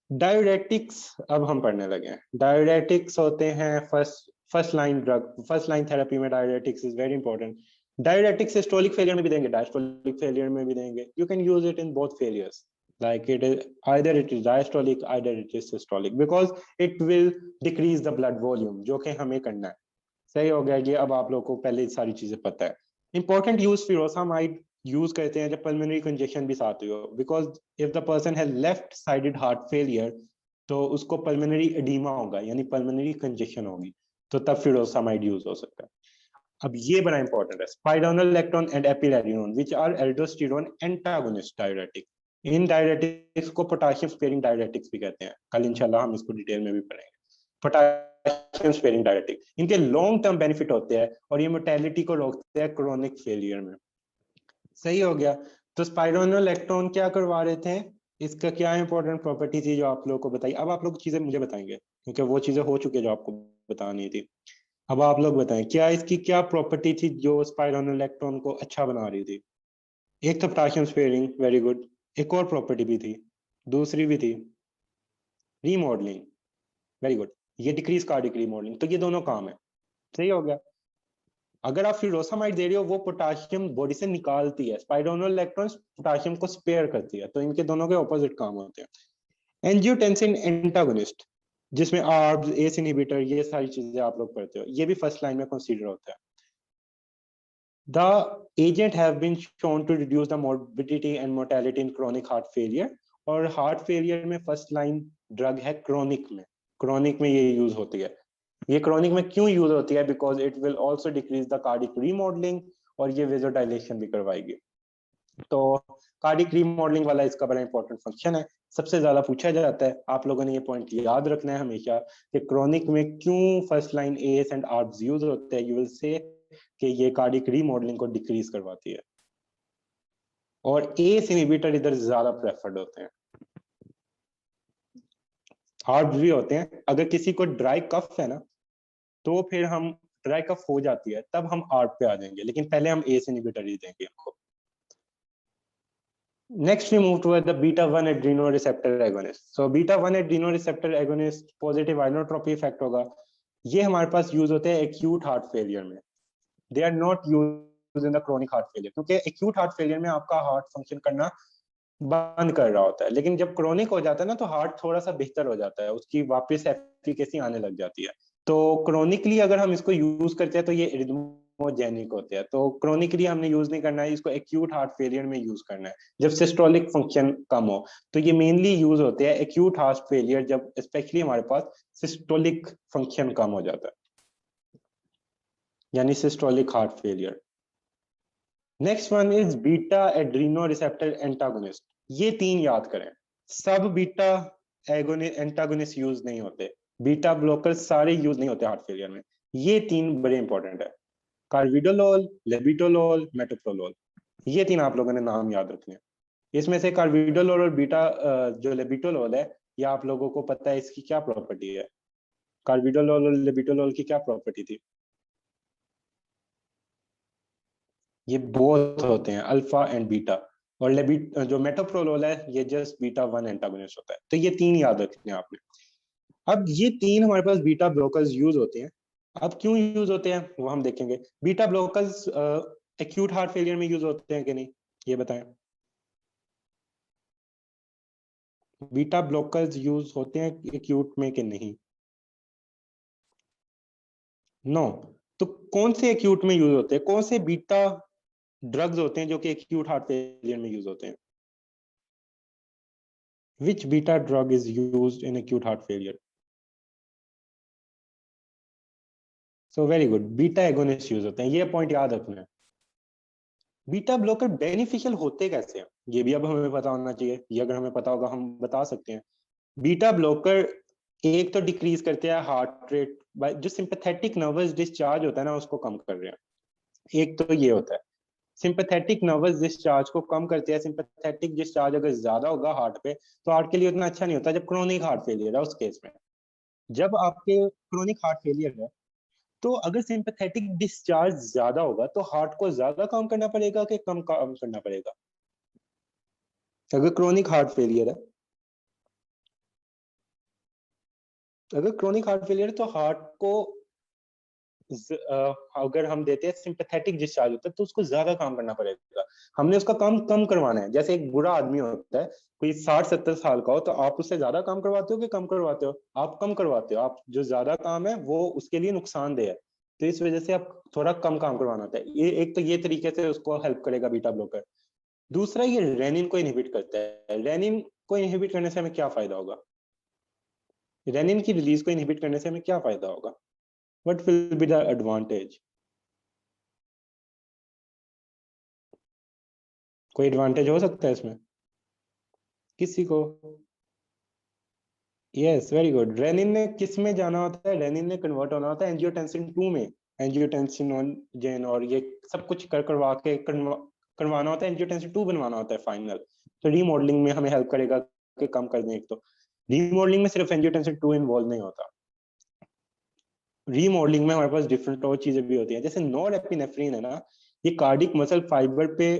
डायोरेटिक्स अब हम पढ़ने लगे हैं। डायोरेटिक्स होते हैं first line drug, first line therapy में diuretics is very important. Diuretics systolic failure में भी देंगे, डायस्टोलिक फेलियर में भी देंगे। You can use it in both failures, like it is either it is diastolic, either it is systolic, because it will decrease the blood volume, जो कि हमें करना है। सही हो गया। ये अब आप लोगों को पहले सारी चीजें पता है। इंपॉर्टेंट यूज फिरोसामाइड यूज करते हैं जब पल्मोनरी कंजेशन भी साथ हुई हो, because if the person has left sided heart failure तो उसको पल्मोनरी एडीमा होगा, यानी पल्मोनरी कंजेशन होगी, तो तब फिरोसामाइड यूज हो सकता है। अब ये बड़ा इंपॉर्टेंट है, spironolactone and eplerenone which are aldosterone antagonist diuretic. इन डायरेटिक्स को पोटेशियम स्पेयरिंग डायरेटिक्स भी कहते हैं, कल इंशाल्लाह हम इसको डिटेल में भी पढ़ेंगे। पोटेशियम स्पेयरिंग डायरेटिक, इनके लॉन्ग टर्म बेनिफिट होते हैं और ये मोर्टेलिटी को रोकते हैं क्रोनिक फेलियर में। सही हो गया। तो स्पाइरोनोलेक्टोन क्या करवा रहे थे, इसका क्या इंपॉर्टेंट प्रॉपर्टी थी जो आप लोगों को बताई। अब आप लोग चीजें मुझे बताएंगे क्योंकि वो चीजें हो चुकी है जो आपको बतानी थी। अब आप लोग बताएं क्या इसकी क्या प्रॉपर्टी थी जो स्पाइरोनोलेक्टोन को अच्छा बना रही थी। एक तो पोटेशियम स्पेयरिंग, वेरी गुड। एक और प्रॉपर्टी भी थी, दूसरी भी थी रीमॉडलिंग, वेरी गुड। ये डिक्रीज कार्डिक रीमॉडलिंग, तो ये दोनों काम है। सही हो गया। अगर आप फिरोसामाइड दे रहे हो वो पोटेशियम बॉडी से निकालती है, स्पाइरोनोलेक्टोन पोटेशियम को स्पेयर करती है, तो इनके दोनों के ऑपोजिट काम होते हैं। एंजियोटेंसिन एंटागोनिस्ट, जिसमें आर्ब्स, एस इनहिबिटर, ये सारी चीजें आप लोग पढ़ते हो, ये भी फर्स्ट लाइन में कंसीडर होता है। The agent have been shown to reduce the morbidity and mortality in chronic heart failure। और हार्ट फेलियर में फर्स्ट लाइन ड्रग है क्रोनिक में, क्रोनिक में ये यूज होती है। ये क्रोनिक में क्यों यूज होती है, because it will also decrease the cardiac remodelling और ये वेजोडाइलेशन भी करवाएगी। तो कार्डिक रीमॉडलिंग वाला इसका बड़ा इंपॉर्टेंट फंक्शन है, सबसे ज्यादा पूछा जाता है। आप लोगों ने ये पॉइंट याद रखना है हमेशा कि क्रोनिक में क्यों first line ACEs and ARBs use होते हैं। यू विल से कि ये कार्डिक रीमॉडलिंग को डिक्रीज करवाती है और एस इनहिबिटर इधर ज्यादा प्रेफर्ड होते हैं। आर्ब्स भी होते हैं, अगर किसी को ड्राई कफ है ना तो फिर हम, ड्राई कफ हो जाती है तब हम आर्ब पे आ जाएंगे, लेकिन पहले हम एस इनहिबिटर ही देंगे हमको। Next we move toward the beta 1 adrenoreceptor agonist. So beta 1 adrenoreceptor agonist positive inotropy effect होगा। ये हमारे पास यूज होते हैं एक्यूट हार्ट फेलियर में, they are not use in the chronic heart failure, क्योंकि एक्यूट हार्ट फेलियर में आपका हार्ट फंक्शन करना बंद कर रहा होता है, लेकिन जब क्रोनिक हो जाता है ना तो हार्ट थोड़ा सा बेहतर हो जाता है, उसकी वापस एफिकेसी आने लग जाती है। तो क्रोनिकली अगर हम इसको यूज करते हैं तो ये इरिथमोजेनिक होते हैं, तो क्रोनिकली हमने यूज नहीं करना है इसको, एक्यूट हार्ट फेलियर में यूज करना है जब सिस्टोलिक फंक्शन कम हो। तो ये मेनली यूज होते हैं एक्यूट हार्ट फेलियर जब स्पेशली हमारे पास सिस्टोलिक फंक्शन कम हो जाता है, यानी systolic heart failure. Next one is beta adrenoreceptor antagonist. ये तीन याद करें, सब बीटा एंटागोनिस्ट यूज नहीं होते, बीटा ब्लॉकर सारे यूज नहीं होते हार्ट फेलियर में। ये तीन बड़े इंपॉर्टेंट है, कार्विडोलोल, लेबिटोलोल, मेटोप्रोलोल। ये तीन आप लोगों ने नाम याद रखने हैं। इसमें से कार्विडोलोल और बीटा जो लेबिटोलोल है, ये आप लोगों को पता है इसकी क्या प्रॉपर्टी है। कार्विडोलोल और लेबिटोलोल की क्या प्रॉपर्टी थी, ये बोथ होते हैं अल्फा एंड बीटा, और जो मेटोप्रोलोल है ये जस्ट बीटा 1 एंटागोनिस्ट होता है। तो ये तीन याद रखने हैं आपने। अब ये तीन हमारे पास बीटा ब्लॉकर्स यूज होते हैं। अब क्यों यूज होते हैं वो हम देखेंगे। Beta blockers acute heart failure में यूज होते हैं कि नहीं, ये बताएं। बीटा ब्लॉकर्स यूज होते हैं एक्यूट में कि नहीं, नो। तो कौन से एक्यूट में यूज होते हैं, कौन से बीटा ड्रग्स होते हैं जो कि एक्यूट हार्ट फेलियर में यूज होते हैं। Which beta drug is used in acute heart failure? So very good, beta agonist use होते हैं, ये पॉइंट याद रखना है। बीटा ब्लॉकर बेनिफिशियल होते कैसे हैं ये भी अब हमें पता होना चाहिए, ये अगर हमें पता होगा हम बता सकते हैं। बीटा ब्लॉकर एक तो डिक्रीज करते हैं हार्ट रेट, जो सिंपैथेटिक नर्वस डिस्चार्ज होता है ना उसको कम कर रहे हैं, एक तो ये होता है। सिंपैथेटिक नर्वस डिस्चार्ज को कम करते हैं। सिंपैथेटिक डिस्चार्ज अगर ज्यादा होगा हार्ट पे तो हार्ट के लिए उतना अच्छा नहीं होता जब क्रोनिक हार्ट फेलियर है उस केस में। जब आपके क्रोनिक हार्ट फेलियर है तो अगर सिंपैथेटिक डिस्चार्ज ज्यादा होगा तो हार्ट को ज्यादा काम करना पड़ेगा कि कम काम करना पड़ेगा। अगर क्रोनिक हार्ट फेलियर है, अगर क्रोनिक हार्ट फेलियर है तो हार्ट को अगर हम देते हैं सिंपैथेटिक डिस्चार्ज होता है तो उसको ज्यादा काम करना पड़ेगा। हमने उसका काम कम करवाना है। जैसे एक बुरा आदमी होता है, कोई 60-70 साल का हो, तो आप उससे ज्यादा काम करवाते हो कि कम करवाते हो, आप कम करवाते हो। आप जो ज्यादा काम है वो उसके लिए नुकसानदेह है, तो इस वजह से आप थोड़ा कम काम करवाना होता है। ये एक तो ये तरीके से उसको हेल्प करेगा बीटा ब्लॉकर। दूसरा ये रेनिन को इनहिबिट करता है। रेनिन को इनहिबिट करने से हमें क्या फायदा होगा, रेनिन की रिलीज को इनहिबिट करने से हमें क्या फायदा होगा? What will be the advantage? कोई एडवांटेज हो सकता है इसमें किसी को? Yes, very good. रेनिन ने किस में जाना होता है? रेनिन ने कन्वर्ट होना होता है एंजियोटेंसिन 2 में। एंजियोटेंसिन जेन और ये सब कुछ करवा के करवाना होता है, एंजियोटेंसिन 2 बनवाना होता है फाइनल। तो रीमॉडलिंग में हमें हेल्प करेगा कि कम कर दें। एक तो रीमॉडलिंग में सिर्फ एंजियोटेंसिन 2 इन्वॉल्व नहीं होता, रीमॉडलिंग में हमारे पास डिफरेंट और चीजें भी होती हैं। जैसे नॉरएपिनेफ्रिन है ना, ये कार्डिक मसल फाइबर पे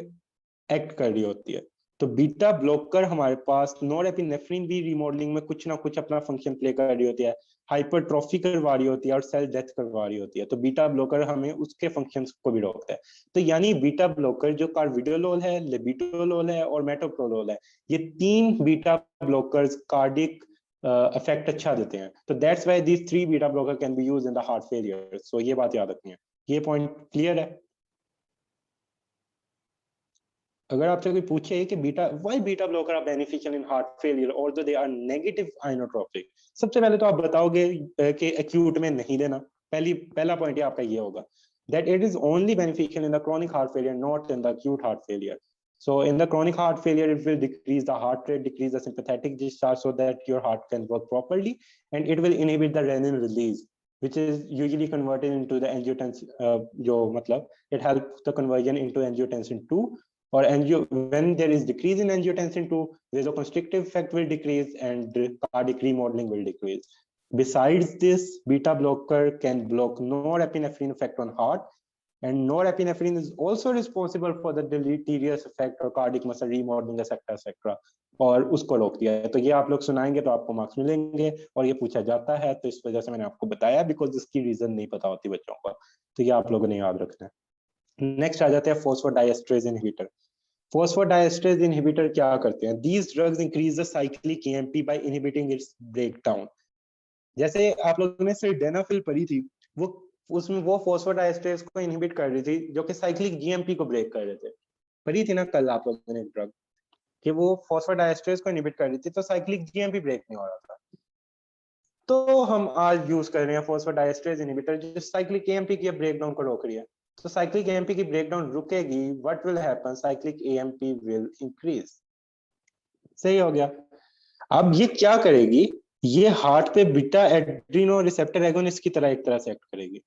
एक्ट कर रही होती है। तो बीटा ब्लॉकर हमारे पास, नॉरएपिनेफ्रिन भी रीमॉडलिंग में कुछ ना कुछ अपना फंक्शन प्ले कर रही होती है, हाइपरट्रॉफी करवा रही होती है और सेल डेथ करवा रही होती है। तो बीटा ब्लॉकर हमें उसके फंक्शंस को भी रोकता है। तो यानी बीटा ब्लॉकर जो कार्विडोलोल है, लेबिटोलोल है और मेटोप्रोलोल है, ये तीन बीटा ब्लॉकर्स कार्डिक इफेक्ट अच्छा देते हैं। तो that's why these three beta blocker can be used in the heart failure. So ये बात याद रखनी है। ये पॉइंट क्लियर है? अगर आपसे कोई पूछे कि beta why beta blocker are beneficial in heart failure although they are negative inotropic, सबसे पहले तो आप बताओगे कि एक्यूट में नहीं देना। पहला पॉइंट ही आपका ये होगा that it is only beneficial in the chronic heart failure, not in the acute heart failure. So in the chronic heart failure, it will decrease the heart rate, decrease the sympathetic discharge so that your heart can work properly, and it will inhibit the renin release, which is usually converted into the angiotensin, जो मतलब it helps the conversion into angiotensin 2, or when there is decrease in angiotensin 2, vasoconstrictive effect will decrease and cardiac remodeling will decrease. Besides this, beta blocker can block norepinephrine effect on heart, and norepinephrine is also responsible for the deleterious effect or cardiac muscle remodeling, etc. और उसको रोक दिया है। तो ये आप लोग सुनाएंगे तो आपको मार्क्स मिलेंगे, और ये पूछा जाता है, तो इस वजह से मैंने आपको बताया, बिकॉज इसकी रीजन नहीं पता होती बच्चों को। तो ये आप लोगों ने याद रखना है। नेक्स्ट आ जाते हैं फॉस्फोडाइएस्ट्रेज इनहिबिटर। फॉस्फोडाइएस्ट्रेज इनहिबिटर क्या करते हैं? These drugs increase the cyclic EMP by inhibiting it's breakdown. जैसे आप लोगों ने सिल्डेनाफिल पढ़ी थी, वो उसमें वो फॉस्फोडाइएस्ट्रेज को इनहिबिट कर रही थी, जो कि साइक्लिक जीएमपी को ब्रेक कर रहे थे। पढ़ी थी ना कल आप लोगों ने ड्रग, कि वो फॉस्फोडाइएस्ट्रेज को इनहिबिट कर रही थी, तो साइक्लिक जीएमपी ब्रेक नहीं हो रहा था। तो हम आज यूज कर रहे हैं फॉस्फोडाइएस्ट्रेज इनहिबिटर, जो साइक्लिक एएमपी की ब्रेकडाउन को रोक रही है। तो साइक्लिक एएमपी की ब्रेकडाउन रुकेगी, what will happen? Cyclic AMP will increase. सही हो गया। अब ये क्या करेगी? ये हार्ट पे बीटा एड्रीनो रिसेप्टर एगोनिस्ट की तरह एक तरह से एक्ट करेगी।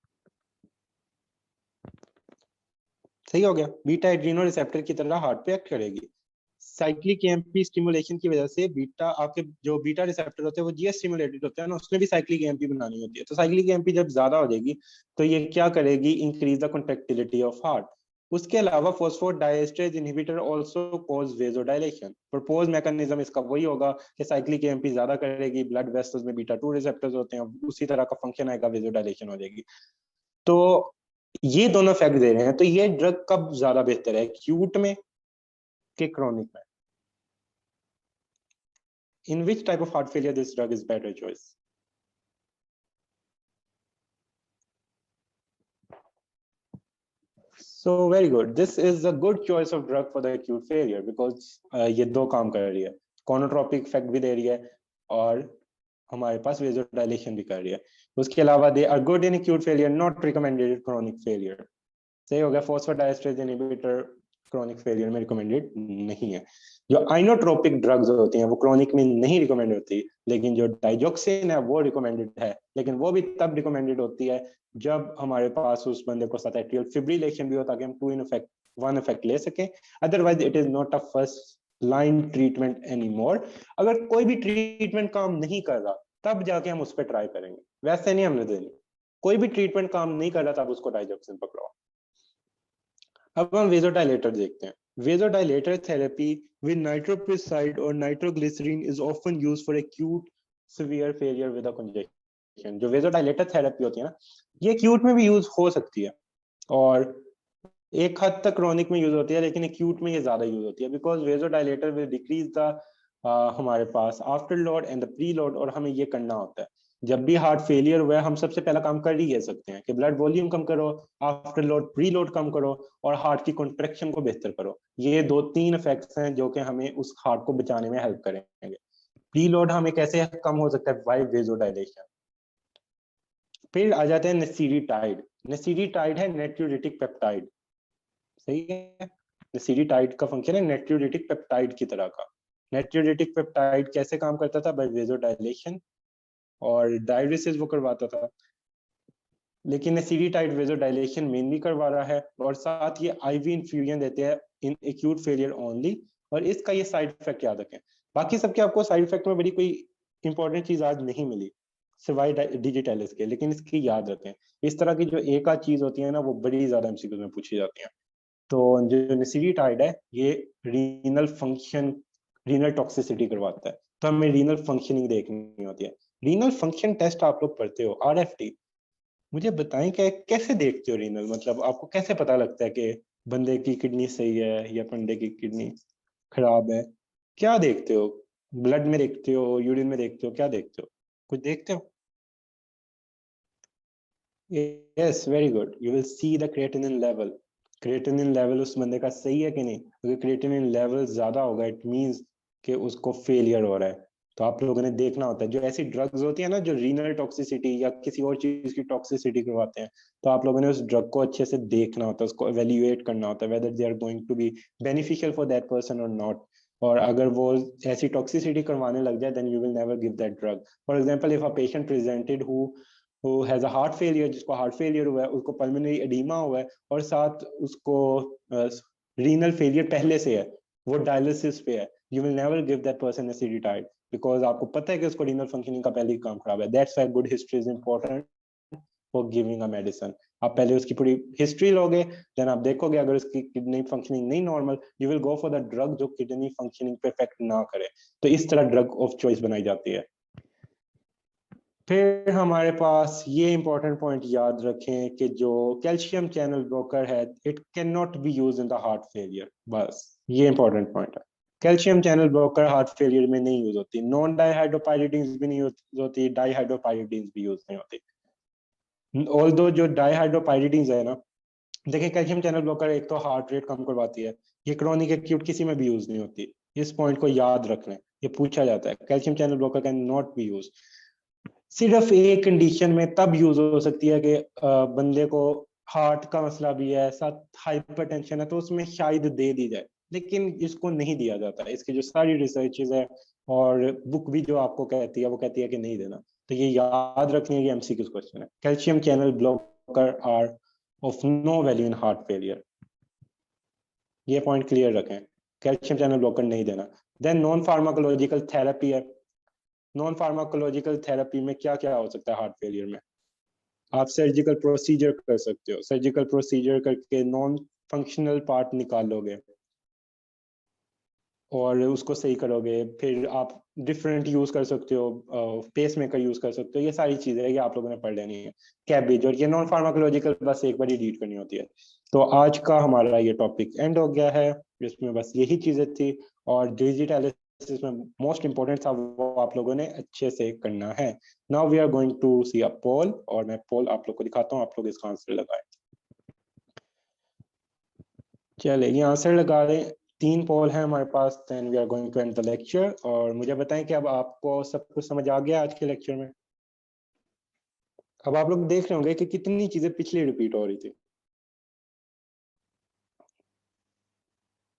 सही हो गया। बीटा एड्रीनो रिसेप्टर की तरह हार्ट पे एक्ट करेगी। साइक्लिक एएमपी स्टिमुलेशन की वजह से बीटा, आपके जो बीटा रिसेप्टर होते हैं वो जीएस स्टिमुलेटेड होते हैं ना, उसमें भी साइक्लिक एएमपी बनानी होती है। तो साइक्लिक एएमपी जब ज्यादा हो जाएगी तो ये क्या करेगी? Increase the contractility of heart. उसके अलावा phosphodiesterase inhibitor also cause vasodilation. Propose mechanism इसका वही होगा कि साइक्लिक एएमपी ज्यादा करेगी, ब्लड वेसल्स में बीटा 2 रिसेप्टर्स होते हैं, उसी तरह का फंक्शन आएगा, वेसोडाइलेशन हो जाएगी। तो ये दोनों फैक्ट दे रहे हैं। तो ये ड्रग कब ज्यादा बेहतर है, एक्यूट में कि क्रोनिक में? In which type of heart failure this drug is better choice? So very good. This is a good choice of drug for the acute failure because ये दो काम कर रही है, कॉनोट्रोपिक इफेक्ट भी दे रही है और हमारे पास वेसोडाइलेशन भी कर रही है। उसके अलावा they are good in acute failure, not recommended chronic failure. सही हो गया। फॉस्फोडाइएस्ट्रेज इनहिबिटर क्रोनिक फेलियर में रिकमेंडेड नहीं है। जो आइनोट्रोपिक ड्रग्स होती हैं वो क्रोनिक में नहीं रिकमेंड होती, लेकिन जो डाइजॉक्सिन है वो रिकमेंडेड है, लेकिन वो भी तब रिकमेंडेड होती है जब हमारे पास उस बंदे को साथ एट्रियल फिब्रिलेशन भी हो, ताकि हम 2 in effect 1 effect ले सकें। Otherwise it is not a first line treatment any more. अगर कोई भी ट्रीटमेंट काम नहीं कर रहा तब जाके हम उस पर ट्राई करेंगे, वैसे नहीं हमने देनी। कोई भी ट्रीटमेंट काम नहीं कर रहा तब उसको डाइजॉक्सिन पकड़ाओ। अब हम वेसोडाइलेटर देखते हैं। वेसोडाइलेटर थेरेपी विद नाइट्रोप्रिसाइड और nitroglycerin is often used for acute severe failure with a congestion. जो वेसोडाइलेटर थेरेपी होती है ना, ये एक्यूट में भी यूज हो सकती है और एक हद तक क्रोनिक में यूज होती है, लेकिन एक्यूट में ये ज्यादा यूज होती है because vasodilator will decrease the हमारे पास afterload and the preload, और हमें ये करना होता है जब भी हार्ट फेलियर हुआ है। हम सबसे पहला काम कर ही सकते हैं कि ब्लड वॉल्यूम कम करो, आफ्टर लोड प्री लोड कम करो और हार्ट की कॉन्ट्रैक्शन को बेहतर करो। ये 2-3 इफेक्ट्स हैं जो कि हमें उस हार्ट को बचाने में हेल्प करेंगे। प्रीलोड हमें कैसे कम हो सकता है, बाय वेजोडाइलेशन। फिर आ जाते हैं नेसीरीटाइड। नेसीरीटाइड है नेट्रियोरेटिक पेप्टाइड, सही है। नेसीरीटाइड का फंक्शन है नेट्रियोरेटिक पेप्टाइड की तरह का। नेट्रियोरेटिक पेप्टाइड कैसे काम करता था, बाय वेजोडाइलेशन, और डायलिसिस वो करवाता था। लेकिन नेसीरीटाइड वेजोडाइलेशन मेनली करवा रहा है, और साथ ये आईवी इन्फ्यूजन देते हैं इन एक्यूट फेलियर ओनली। और इसका ये साइड इफेक्ट याद रखें। बाकी सबके आपको साइड इफेक्ट में बड़ी कोई इंपॉर्टेंट चीज आज नहीं मिली सिवाय डिजिटलिस के, लेकिन इसकी याद रखें। इस तरह की जो एक आध चीज होती है ना, वो बड़ी ज्यादा एमसीक्यू में पूछी जाती है। तो जो नेसीरीटाइड है ये रीनल फंक्शन, रीनल टॉक्सिसिटी करवाता है, तो हमें रीनल फंक्शनिंग देखनी होती है। रीनल फंक्शन टेस्ट आप लोग पढ़ते हो, आरएफटी। मुझे बताएं क्या कैसे देखते हो रीनल, मतलब आपको कैसे पता लगता है कि बंदे की किडनी सही है या बंदे की किडनी खराब है? क्या देखते हो? ब्लड में देखते हो, यूरिन में देखते हो, क्या देखते हो? कुछ देखते हो? Yes, very good. You will see the creatinine level. Creatinine level उस बंदे का सही है कि नहीं। अगर क्रिएटिनिन लेवल ज्यादा होगा, इट मींस कि उसको फेलियर हो रहा है। तो आप लोगों ने देखना होता है, जो ऐसी ड्रग्स होती है ना जो रीनल टॉक्सिसिटी या किसी और चीज की टॉक्सिसिटी करवाते हैं, तो आप लोगों ने उस ड्रग को अच्छे से देखना होता है, उसको एवेल्युएट करना होता है whether they are going to be beneficial for that person और नॉट। और अगर वो ऐसी टॉक्सिसिटी करवाने लग जाए, then you will never give that drug. For example, if a patient presented who has a heart failure, जिसको हार्ट फेलियर हुआ है, उसको पल्मोनरी एडीमा हुआ है, और साथ उसको रीनल फेलियर पहले से है, वो डायलिसिस पे है, you will never give that person acidified, because आपको पता है कि उसको रीनल फंक्शनिंग का पहले ही काम खराब है। That's why good history is important for giving a medicine. आप पहले उसकी पूरी हिस्ट्री लोगे, देन आप देखोगे अगर उसकी किडनी फंक्शनिंग नहीं normal, you will go for the drug जो किडनी फंक्शनिंग पे इफेक्ट ना करे। तो इस तरह ड्रग ऑफ चॉइस बनाई जाती है। फिर हमारे पास ये इंपॉर्टेंट पॉइंट याद रखें कि जो कैल्शियम चैनल ब्लॉकर है, it can not be use in the heart failure. बस ये इंपॉर्टेंट पॉइंट है। Calcium channel blocker heart failure में नहीं यूज होती। नॉन डाइहाइड्रोपायरिडीन्स भी नहीं यूज होती, डाइहाइड्रोपायरिडीन्स भी यूज नहीं होती। ऑल्दो जो डाइहाइड्रोपायरिडीन्स है ना, देखिए कैल्शियम चैनल ब्लॉकर एक तो हार्ट रेट कम करवाती है, ये क्रॉनिक एक्यूट किसी में भी यूज नहीं होती। इस पॉइंट को याद रख लें, ये पूछा जाता है। Calcium channel blocker can not be use. सिर्फ एक कंडीशन में तब यूज हो सकती है कि बंदे को हार्ट का मसला भी है, साथ हाइपरटेंशन है, तो उसमें शायद दे दी जाए, लेकिन इसको नहीं दिया जाता है। इसकी जो सारी रिसर्चेज है और बुक भी जो आपको कहती है, वो कहती है कि नहीं देना। तो ये याद रखने की एमसीक्यू क्वेश्चन है। Calcium channel blocker are of no value in heart failure, ये पॉइंट क्लियर रखें। कैल्शियम चैनल ब्लॉकर नहीं देना। देन नॉन फार्माकोलॉजिकल थेरेपी है। नॉन फार्माकोलॉजिकल थेरेपी में क्या क्या हो सकता है हार्ट फेलियर में? आप सर्जिकल प्रोसीजर कर सकते हो, सर्जिकल प्रोसीजर करके नॉन फंक्शनल पार्ट निकालोगे और उसको सही करोगे। फिर आप डिफरेंट यूज कर सकते हो, पेस मेकर यूज कर सकते हो। ये सारी चीजें ये आप लोगों ने पढ़ लेनी है। कैबिज और ये नॉन फार्माकोलॉजिकल बस एक बार ही रीड करनी होती है। तो आज का हमारा ये टॉपिक एंड हो गया है, जिसमें बस यही चीजें थी। और डिजिटल में मोस्ट इंपॉर्टेंट था, वो आप लोगों ने अच्छे से करना है। Now we are going to see a poll, और मैं पोल आप लोग को दिखाता हूँ, आप लोग इसका आंसर लगाएं। चले ये आंसर लगा दें। 3 पोल हैं हमारे पास। Then we are going to end the lecture. और मुझे बताएं कि अब आपको सब कुछ समझ आ गया आज के लेक्चर में? अब आप लोग देख रहे होंगे कि कितनी चीजें पिछले रिपीट हो रही थी।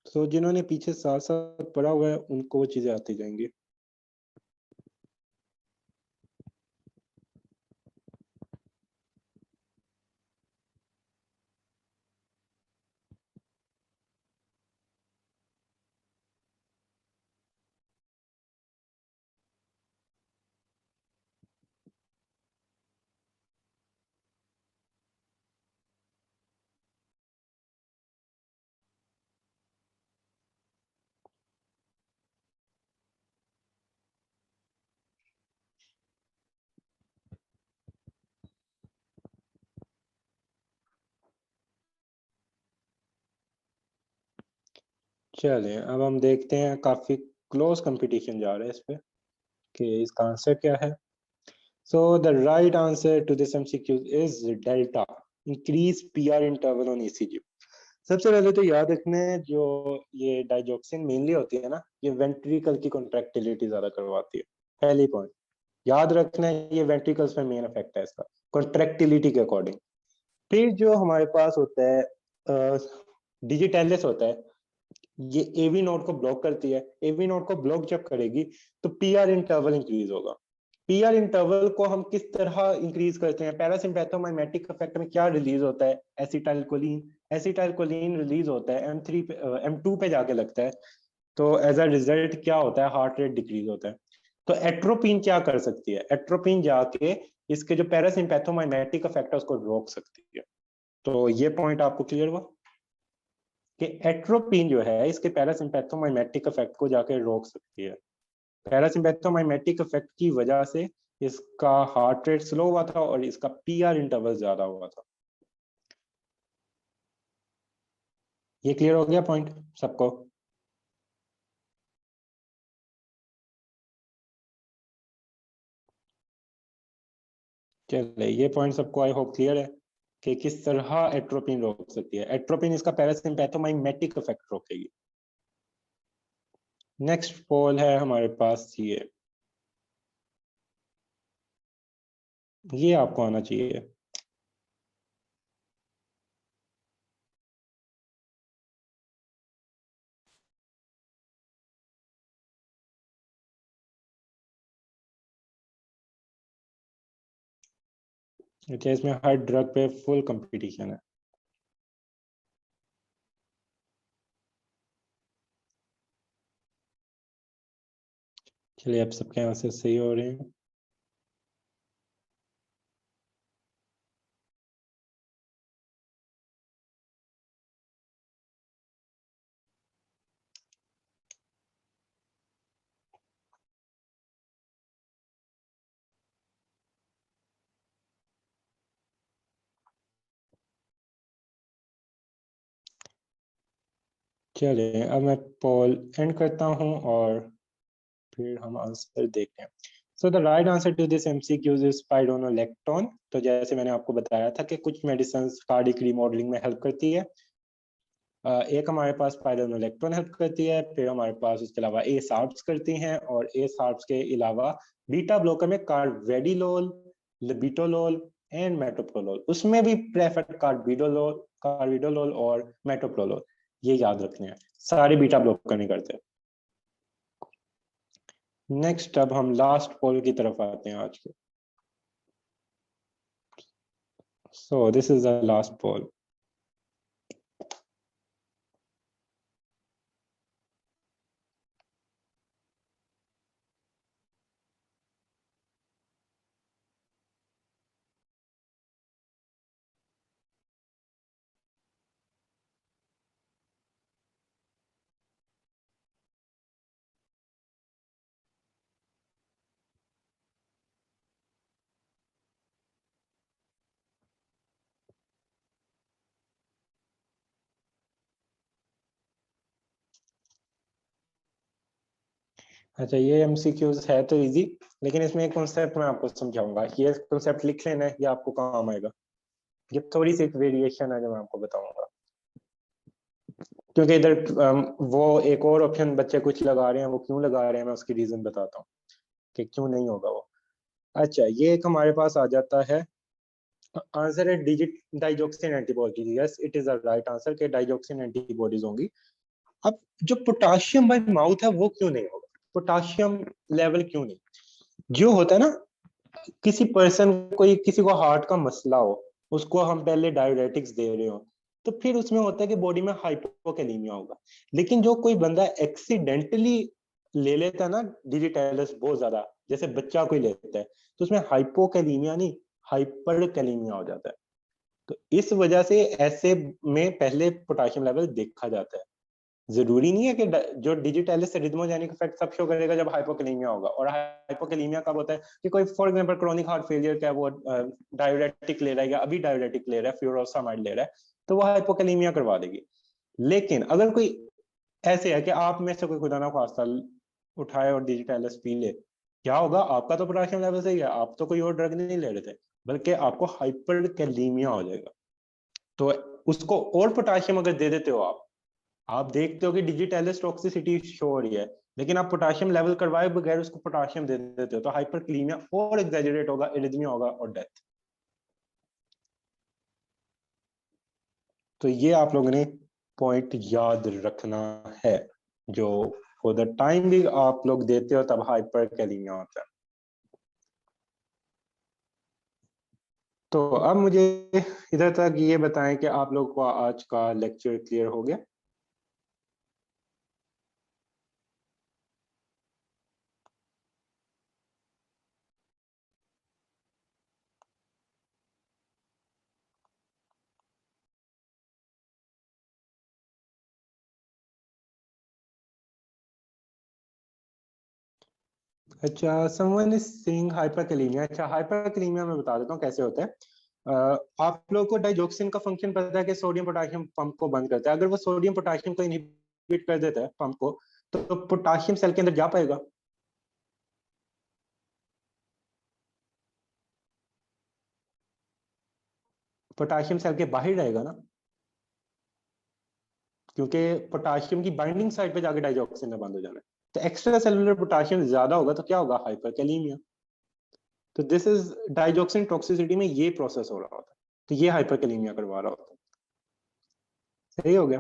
तो जिन्होंने पीछे साथ साथ पढ़ा हुआ है, उनको वो चीजें आती जाएंगी। चलिए अब हम देखते हैं, काफी क्लोज कंपटीशन जा रहा है इस पे कि इसका आंसर क्या है। So the right answer to this MCQ is delta, increase PR interval on ECG. सबसे पहले तो याद रखना है, जो ये डाइजॉक्सिन मेनली होती है ना, ये वेंट्रिकल की कॉन्ट्रैक्टिलिटी ज्यादा करवाती है। पहली पॉइंट याद रखना है, ये वेंट्रिकल्स में मेन इफेक्ट है इसका, कॉन्ट्रैक्टिलिटी के अकॉर्डिंग। फिर जो हमारे पास होता है डिजिटैलिस होता है, ये एवी नोड को ब्लॉक करती है। एवी नोड को ब्लॉक जब करेगी तो पीआर इंटरवल इंक्रीज होगा। पीआर इंटरवल को हम किस तरह इंक्रीज करते हैं? पैरासिम्पैथोमाइमेटिक इफेक्ट में क्या रिलीज होता है? एसिटाइलकोलिन। एसिटाइलकोलिन रिलीज होता है M3 पे, M2 पे जाके लगता है। तो एज अ रिजल्ट क्या होता है? हार्ट रेट डिक्रीज होता है। तो एट्रोपिन क्या कर सकती है? एट्रोपिन जाके इसके जो पैरासिम्पैथोमाइमेटिक इफेक्ट है उसको रोक सकती है। तो ये पॉइंट आपको क्लियर हुआ कि एट्रोपिन जो है इसके पैरासिम्पैथोमाइमेटिक इफेक्ट को जाके रोक सकती है। पैरासिम्पैथोमाइमेटिक इफेक्ट की वजह से इसका हार्ट रेट स्लो हुआ था और इसका पीआर इंटरवल ज्यादा हुआ था। ये क्लियर हो गया पॉइंट सबको? चलिए, ये पॉइंट सबको आई होप क्लियर है कि किस तरह एट्रोपिन रोक सकती है। एट्रोपिन इसका पैरासिम्पैथोमाइमेटिक इफेक्ट रोकेगी। नेक्स्ट पोल है हमारे पास ये आपको आना चाहिए। अच्छा, इसमें हर ड्रग पे फुल कंपटीशन है। चलिए, अब सबके आंसर सही हो रहे हैं। चलिए, अब मैं पोल एंड करता हूं और फिर हम आंसर देखते हैं। So the right answer to this MCQs is spironolactone. तो जैसे मैंने आपको बताया था कि कुछ मेडिसिन कार्डियक रीमॉडलिंग में हेल्प करती है। एक हमारे पास स्पाइरोनोलेक्टोन हेल्प करती है, फिर हमारे पास उसके अलावा ए सार्ब्स करती हैं, और ए सार्ब्स के अलावा बीटा ब्लॉकर में कार्वेडिलोल, लिबिटोलोल एंड मेटोप्रोलोल, उसमें भी प्रेफर्ड कार्बिडोलोल और मेटोप्रोलोल। ये याद रखने हैं, सारे बीटा ब्लॉकर नहीं करते। नेक्स्ट, अब हम लास्ट पोल की तरफ आते हैं आज के। So this is the last poll. अच्छा, ये एमसीक्यूज है तो इजी, लेकिन इसमें एक कॉन्सेप्ट मैं आपको समझाऊंगा। ये कॉन्सेप्ट लिख लेना है, ये आपको काम आएगा। ये थोड़ी सी एक वेरिएशन है जो मैं आपको बताऊंगा, क्योंकि इधर वो एक और ऑप्शन बच्चे कुछ लगा रहे हैं, वो क्यों लगा रहे हैं मैं उसकी रीजन बताता हूँ कि क्यों नहीं होगा वो। अच्छा, ये एक हमारे पास आ जाता है, आंसर है digit digoxin antibody. Yes, it is the right answer के डाइजॉक्सिन एंटीबॉडीज होंगी। अब जो पोटाशियम बाय माउथ है वो क्यों नहीं होगा? पोटाशियम लेवल क्यों नहीं? जो होता है ना, किसी पर्सन को, किसी को हार्ट का मसला हो, उसको हम पहले डायरेटिक्स दे रहे हो, तो फिर उसमें होता है कि बॉडी में हाइपोकैलेमिया होगा। लेकिन जो कोई बंदा एक्सीडेंटली ले लेता है ना डिजिटैलिस बहुत ज्यादा, जैसे बच्चा कोई लेता है, तो उसमें हाइपोकैलेमिया नहीं, हाइपरकैलेमिया हो जाता है। तो इस वजह से ऐसे में पहले पोटाशियम लेवल देखा जाता है। जरूरी नहीं है कि जो डिजिटैलिस से रिदमोजेनिक इफेक्ट तब शो करेगा जब हाइपोकैलेमिया होगा। और हाइपोकैलेमिया कब होता है? कि कोई for example chronic heart failure का वो डायरेटिक ले रहा है या अभी डायरेटिक ले रहा है, फ्यूरोसामाइड ले रहा है, तो वो हाइपोकैलेमिया करवा देगी। लेकिन अगर कोई ऐसे है कि आप में से कोई खुदा ना खास्ता उठाए और डिजिटैलिस पी ले, क्या होगा? आपका तो पोटेशियम लेवल सही है, आप तो कोई और ड्रग नहीं ले रहे थे, बल्कि आपको हाइपरकैलेमिया हो जाएगा। तो उसको और पोटेशियम अगर दे देते हो आप देखते हो कि डिजिटैलिस टॉक्सिसिटी शो हो रही है, लेकिन आप पोटाशियम लेवल करवाए बगैर उसको पोटाशियम दे देते हो तो हाइपरकैलेमिया और एग्जैजरेट होगा, इरिथमिया होगा और डेथ। तो ये आप लोगों ने पॉइंट याद रखना है, जो फॉर द टाइम भी आप लोग देते हो तब हाइपरकैलेमिया होता है। तो अब मुझे इधर तक ये बताएं कि आप लोग को आज का लेक्चर क्लियर हो गया? अच्छा, समवन इज सेइंग हाइपरकैलेमिया। अच्छा, हाइपरकैलेमिया मैं बता देता हूँ कैसे होता है। आप लोगों को डाइजोक्सिन का फंक्शन पता है कि सोडियम पोटेशियम पंप को बंद करता है। अगर वो सोडियम पोटेशियम को इनहिबिट कर देता है पंप को, तो पोटेशियम सेल के अंदर जा पाएगा? पोटेशियम सेल के बाहर रहेगा ना, क्योंकि पोटेशियम की बाइंडिंग साइड पे जाके डाइजोक्सिन ने बंद हो जाना है। तो एक्स्ट्रा सेलुलर पोटेशियम ज्यादा होगा तो क्या होगा? हाइपरकैलेमिया। तो दिस इज डाइजोक्सिन टॉक्सिसिटी में ये प्रोसेस हो रहा होता है, तो ये हाइपरकैलेमिया करवा रहा होता है। सही हो गया?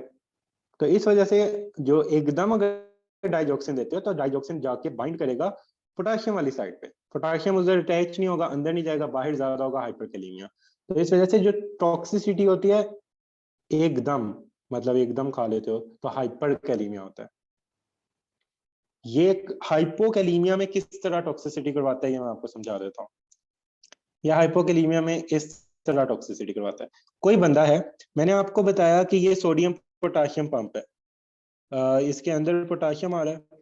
तो इस वजह से जो एकदम अगर डाइजोक्सिन देते हो तो डाइजोक्सिन जाके बाइंड करेगा पोटेशियम वाली साइड पे, पोटेशियम उधर अटैच नहीं होगा, अंदर नहीं जाएगा, बाहर ज्यादा होगा, हाइपरकैलेमिया। तो इस वजह से जो टॉक्सिसिटी होती है एकदम, मतलब एकदम खा लेते हो तो हाइपरकैलेमिया होता है। ये हाइपोकैलेमिया में किस तरह टॉक्सिसिटी करवाता है ये मैं आपको समझा देता हूँ। या हाइपोकैलेमिया में इस तरह टॉक्सिसिटी करवाता है। कोई बंदा है, मैंने आपको बताया कि ये सोडियम पोटेशियम पंप है, इसके अंदर पोटेशियम आ रहा है,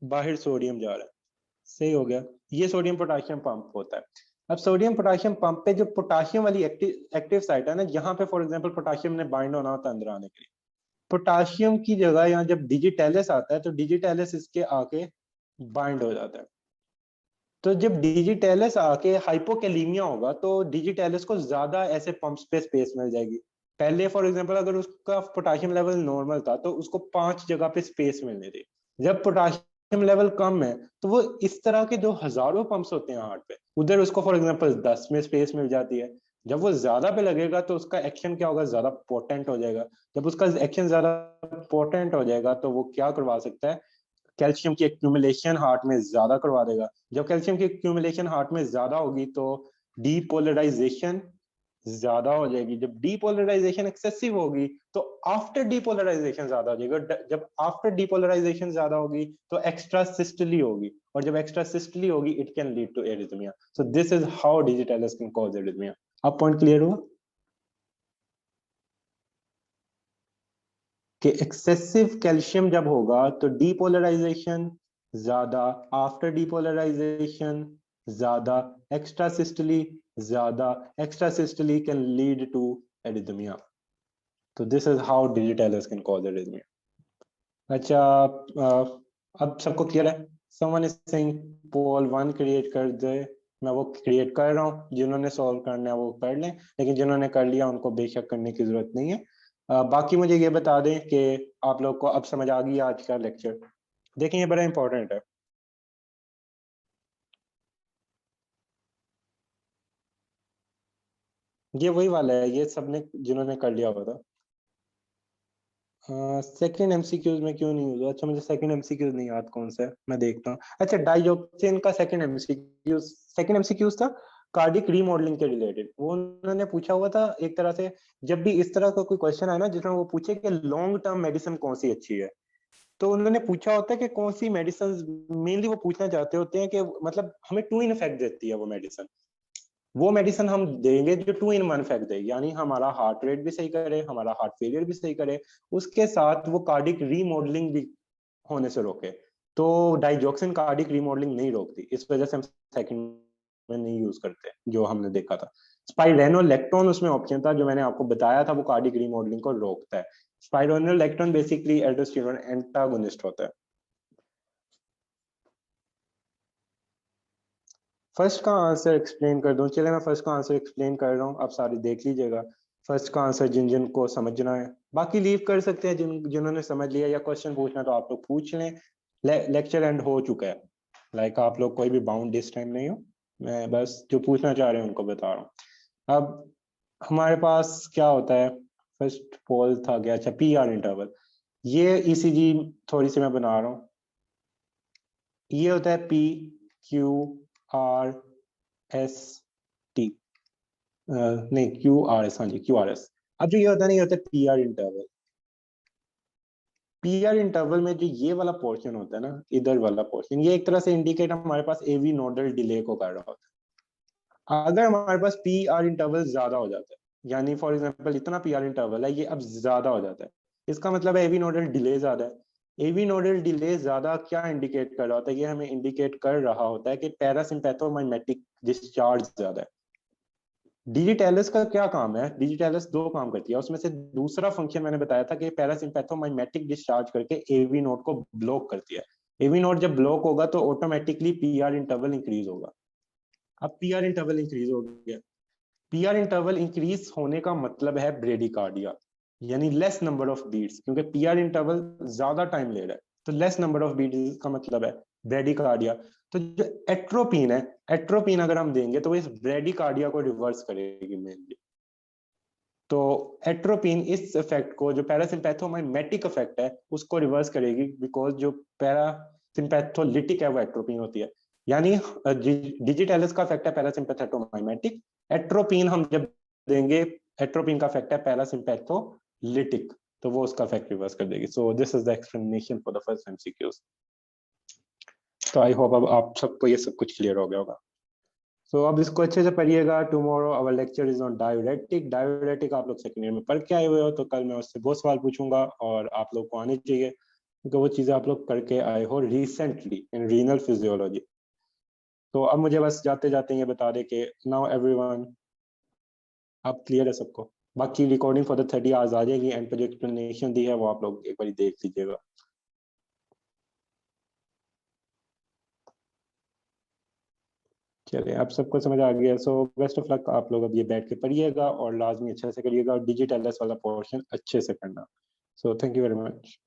बाहर सोडियम जा रहा है। सही हो गया? ये सोडियम पोटेशियम पंप होता है। अब सोडियम पोटेशियम पंप पे जो पोटेशियम वाली एक्टिव साइट है ना, यहाँ पे फॉर एग्जांपल पोटेशियम ने बाइंड होना होता है अंदर आने के लिए। पोटेशियम की जगह यहाँ जब डिजिटेलिस आता है तो डिजिटेलिस इसके आके बाइंड हो जाता है। तो जब डिजिटेलिस आके हाइपोकैलेमिया होगा तो डिजिटेलिस को ज्यादा ऐसे पंप्स पे स्पेस मिल जाएगी। पहले फॉर एग्जांपल अगर उसका पोटेशियम लेवल नॉर्मल था तो उसको 5 जगह पे स्पेस मिलनी थी। जब पोटेशियम लेवल कम है तो वो इस तरह के जो हजारों पंप्स होते हैं हार्ट पे, उधर उसको फॉर एग्जांपल 10 में स्पेस मिल जाती है। जब वो ज्यादा पे लगेगा तो उसका एक्शन क्या होगा? ज्यादा पोटेंट हो जाएगा। जब उसका एक्शन ज्यादा पोटेंट हो जाएगा तो वो क्या करवा सकता है? कैल्शियम की एक्यूमुलेशन हार्ट में ज्यादा करवा देगा। जब कैल्शियम की एक्यूमुलेशन हार्ट में ज्यादा होगी तो डीपोलराइजेशन ज्यादा हो जाएगी। जब डीपोलराइजेशन एक्सेसिव होगी तो आफ्टर डीपोलराइजेशन ज्यादा हो जाएगा। जब आफ्टर डीपोलराइजेशन ज्यादा होगी तो एक्स्ट्रा सिस्टली होगी, और जब एक्स्ट्रा सिस्टली होगी it can lead to arrhythmia. So this is how digitalis can cause arrhythmia. अब पॉइंट क्लियर हुआ कि एक्सेसिव कैल्शियम जब होगा तो डीपोलराइजेशन ज्यादा, आफ्टर डीपोलराइजेशन ज्यादा, एक्स्ट्रा सिस्टली ज्यादा, extra systole can lead to arrhythmia. तो this is how digitalis can cause arrhythmia. अच्छा, अब सबको क्लियर है? Someone is saying poll 1 create कर दे। मैं वो क्रिएट कर रहा हूँ, जिन्होंने सॉल्व करना है वो कर लें, लेकिन जिन्होंने कर लिया उनको बेशक करने की जरूरत नहीं है। बाकी मुझे ये बता दें कि आप लोग को अब समझ आ गई आज का लेक्चर। देखें, ये बड़ा इंपॉर्टेंट है। ये वही वाला है, ये सबने जिन्होंने कर लिया हुआ था। सेकंड एमसीक्यूज में क्यों नहीं हुआ? अच्छा, मुझे सेकंड एमसीक्यूज नहीं याद कौन सा है, मैं देखता हूँ। अच्छा, डाइजोक्सिन का सेकंड एमसीक्यूज था कार्डिक रीमॉडलिंग के रिलेटेड। वो उन्होंने पूछा हुआ था एक तरह से, जब भी इस तरह का कोई क्वेश्चन आए ना जिसमें वो पूछे कि लॉन्ग टर्म मेडिसिन कौन सी अच्छी है, तो उन्होंने पूछा होता है कि कौन सी मेडिसिन, मेनली वो पूछना चाहते होते हैं कि मतलब हमें टू इन इफेक्ट देती है वो मेडिसिन हम देंगे जो टू इन वन इफेक्ट दे, यानी हमारा हार्ट रेट भी सही करे, हमारा हार्ट फेलियर भी सही करे, उसके साथ वो कार्डिक रीमॉडलिंग भी होने से रोके। तो डाइजोक्सिन कार्डिक रीमॉडलिंग नहीं रोकती, इस वजह से हम सेकंड में नहीं यूज करते जो हमने देखा था। स्पाइरेनोलेक्टोन उसमें ऑप्शन था जो मैंने आपको बताया था, वो कार्डिक रीमॉडलिंग को रोकता है। स्पाइरोनोलेक्टोन बेसिकली एल्डोस्टेरोन एंटागोनिस्ट होता है। फर्स्ट का आंसर एक्सप्लेन कर दूं? चले, मैं फर्स्ट का आंसर एक्सप्लेन कर रहा हूँ, आप सारे देख लीजिएगा। फर्स्ट का आंसर जिन जिन को समझना है, बाकी लीव कर सकते हैं जिन्होंने समझ लिया, या क्वेश्चन पूछना तो आप लोग पूछ लें। लेक्चर एंड हो चुका है। लाइक आप लोग कोई भी बाउंड इस टाइम नहीं हो, मैं बस जो पूछना चाह रहे हैं उनको बता रहा हूँ। अब हमारे पास क्या होता है, फर्स्ट पोल था क्या, अच्छा पी आर इंटरवल, ये ईसीजी थोड़ी सी मैं बना रहा हूँ। ये होता है P Q R S T, नहीं क्यू आर एस, हाँ जी क्यू आर एस। अब जो ये होता है ना, ये होता है P R interval. P R interval में जो ये वाला पोर्शन होता है ना, इधर वाला पोर्शन, ये एक तरह से इंडिकेट हमारे पास एवी नोडल डिले को कर रहा होता है। अगर हमारे पास पी आर इंटरवल ज्यादा हो जाता है, यानी फॉर एग्जांपल इतना पी आर इंटरवल है, ये अब ज्यादा हो जाता है, इसका मतलब है एवी नोडल डिले ज्यादा है। एवी नोडल डिले ज्यादा क्या इंडिकेट कर रहा होता है, ये हमें इंडिकेट कर रहा होता है कि पैरासिम्पैथोमाइमेटिक डिस्चार्ज ज्यादा है। डिजिटेलिस का क्या काम है, डिजिटेलिस दो काम करती है, उसमें से दूसरा फंक्शन मैंने बताया था कि पैरासिम्पैथोमाइमेटिक डिस्चार्ज करके एवी नोड को ब्लॉक करती है। एवी नोड जब ब्लॉक होगा तो ऑटोमेटिकली पीआर इंटरवल इंक्रीज होगा। अब पीआर इंटरवल इंक्रीज हो गया, पीआर इंटरवल इंक्रीज होने का मतलब है ब्रेडिकार्डिया, यानी लेस नंबर ऑफ बीट्स, क्योंकि पीआर इंटरवल ज्यादा टाइम ले रहा है, तो लेस नंबर ऑफ बीट्स का मतलब है ब्रेडिकार्डिया। तो जो एट्रोपिन है, एट्रोपिन अगर हम देंगे तो वो इस ब्रेडिकार्डिया को रिवर्स करेगी मेनली। तो एट्रोपिन इस इफेक्ट को, जो पैरासिम्पैथोमाइमेटिक इफेक्ट है, उसको रिवर्स करेगी, बिकॉज जो पैरासिम्पैथोलिटिक है वो एट्रोपिन होती है। यानी डिजिटेलिस का इफेक्ट है पैरासिम्पैथोमाइमेटिक, एट्रोपिन हम जब देंगे, एट्रोपिन का इफेक्ट है पैरासिम्पैथोलिटिक, तो वो उसका इफेक्ट रिवर्स कर देगी। सो this is the explanation for the first MCQs. तो आई होप अब आप सबको ये सब कुछ क्लियर हो गया होगा। तो अब इसको अच्छे से पढ़िएगा। Tomorrow our lecture is on diuretic. Diuretic आप लोग सेकेंड ईयर में पढ़ के आए हुए हो, तो कल मैं उससे बहुत सवाल पूछूंगा और आप लोग को आने चाहिए, क्योंकि वो चीज़ें आप लोग करके आए हो रिसेंटली इन रीनल फिजियोलॉजी। तो अब मुझे बस जाते जाते ये बता दे कि नाउ एवरीवन, अब क्लियर है सबको। बाकी रिकॉर्डिंग फॉर द 30 आवर्स आ जाएगी, एंड पे जो एक्सप्लेनेशन दी है वो आप लोग एक बार देख लीजिएगा। चलिए अब सबको समझ आ गया। सो बेस्ट ऑफ लक, आप लोग अब ये बैठ के पढ़िएगा और लाजमी अच्छे से करिएगा, और डिजिटल वाला पोर्शन अच्छे से करना। So thank you very much.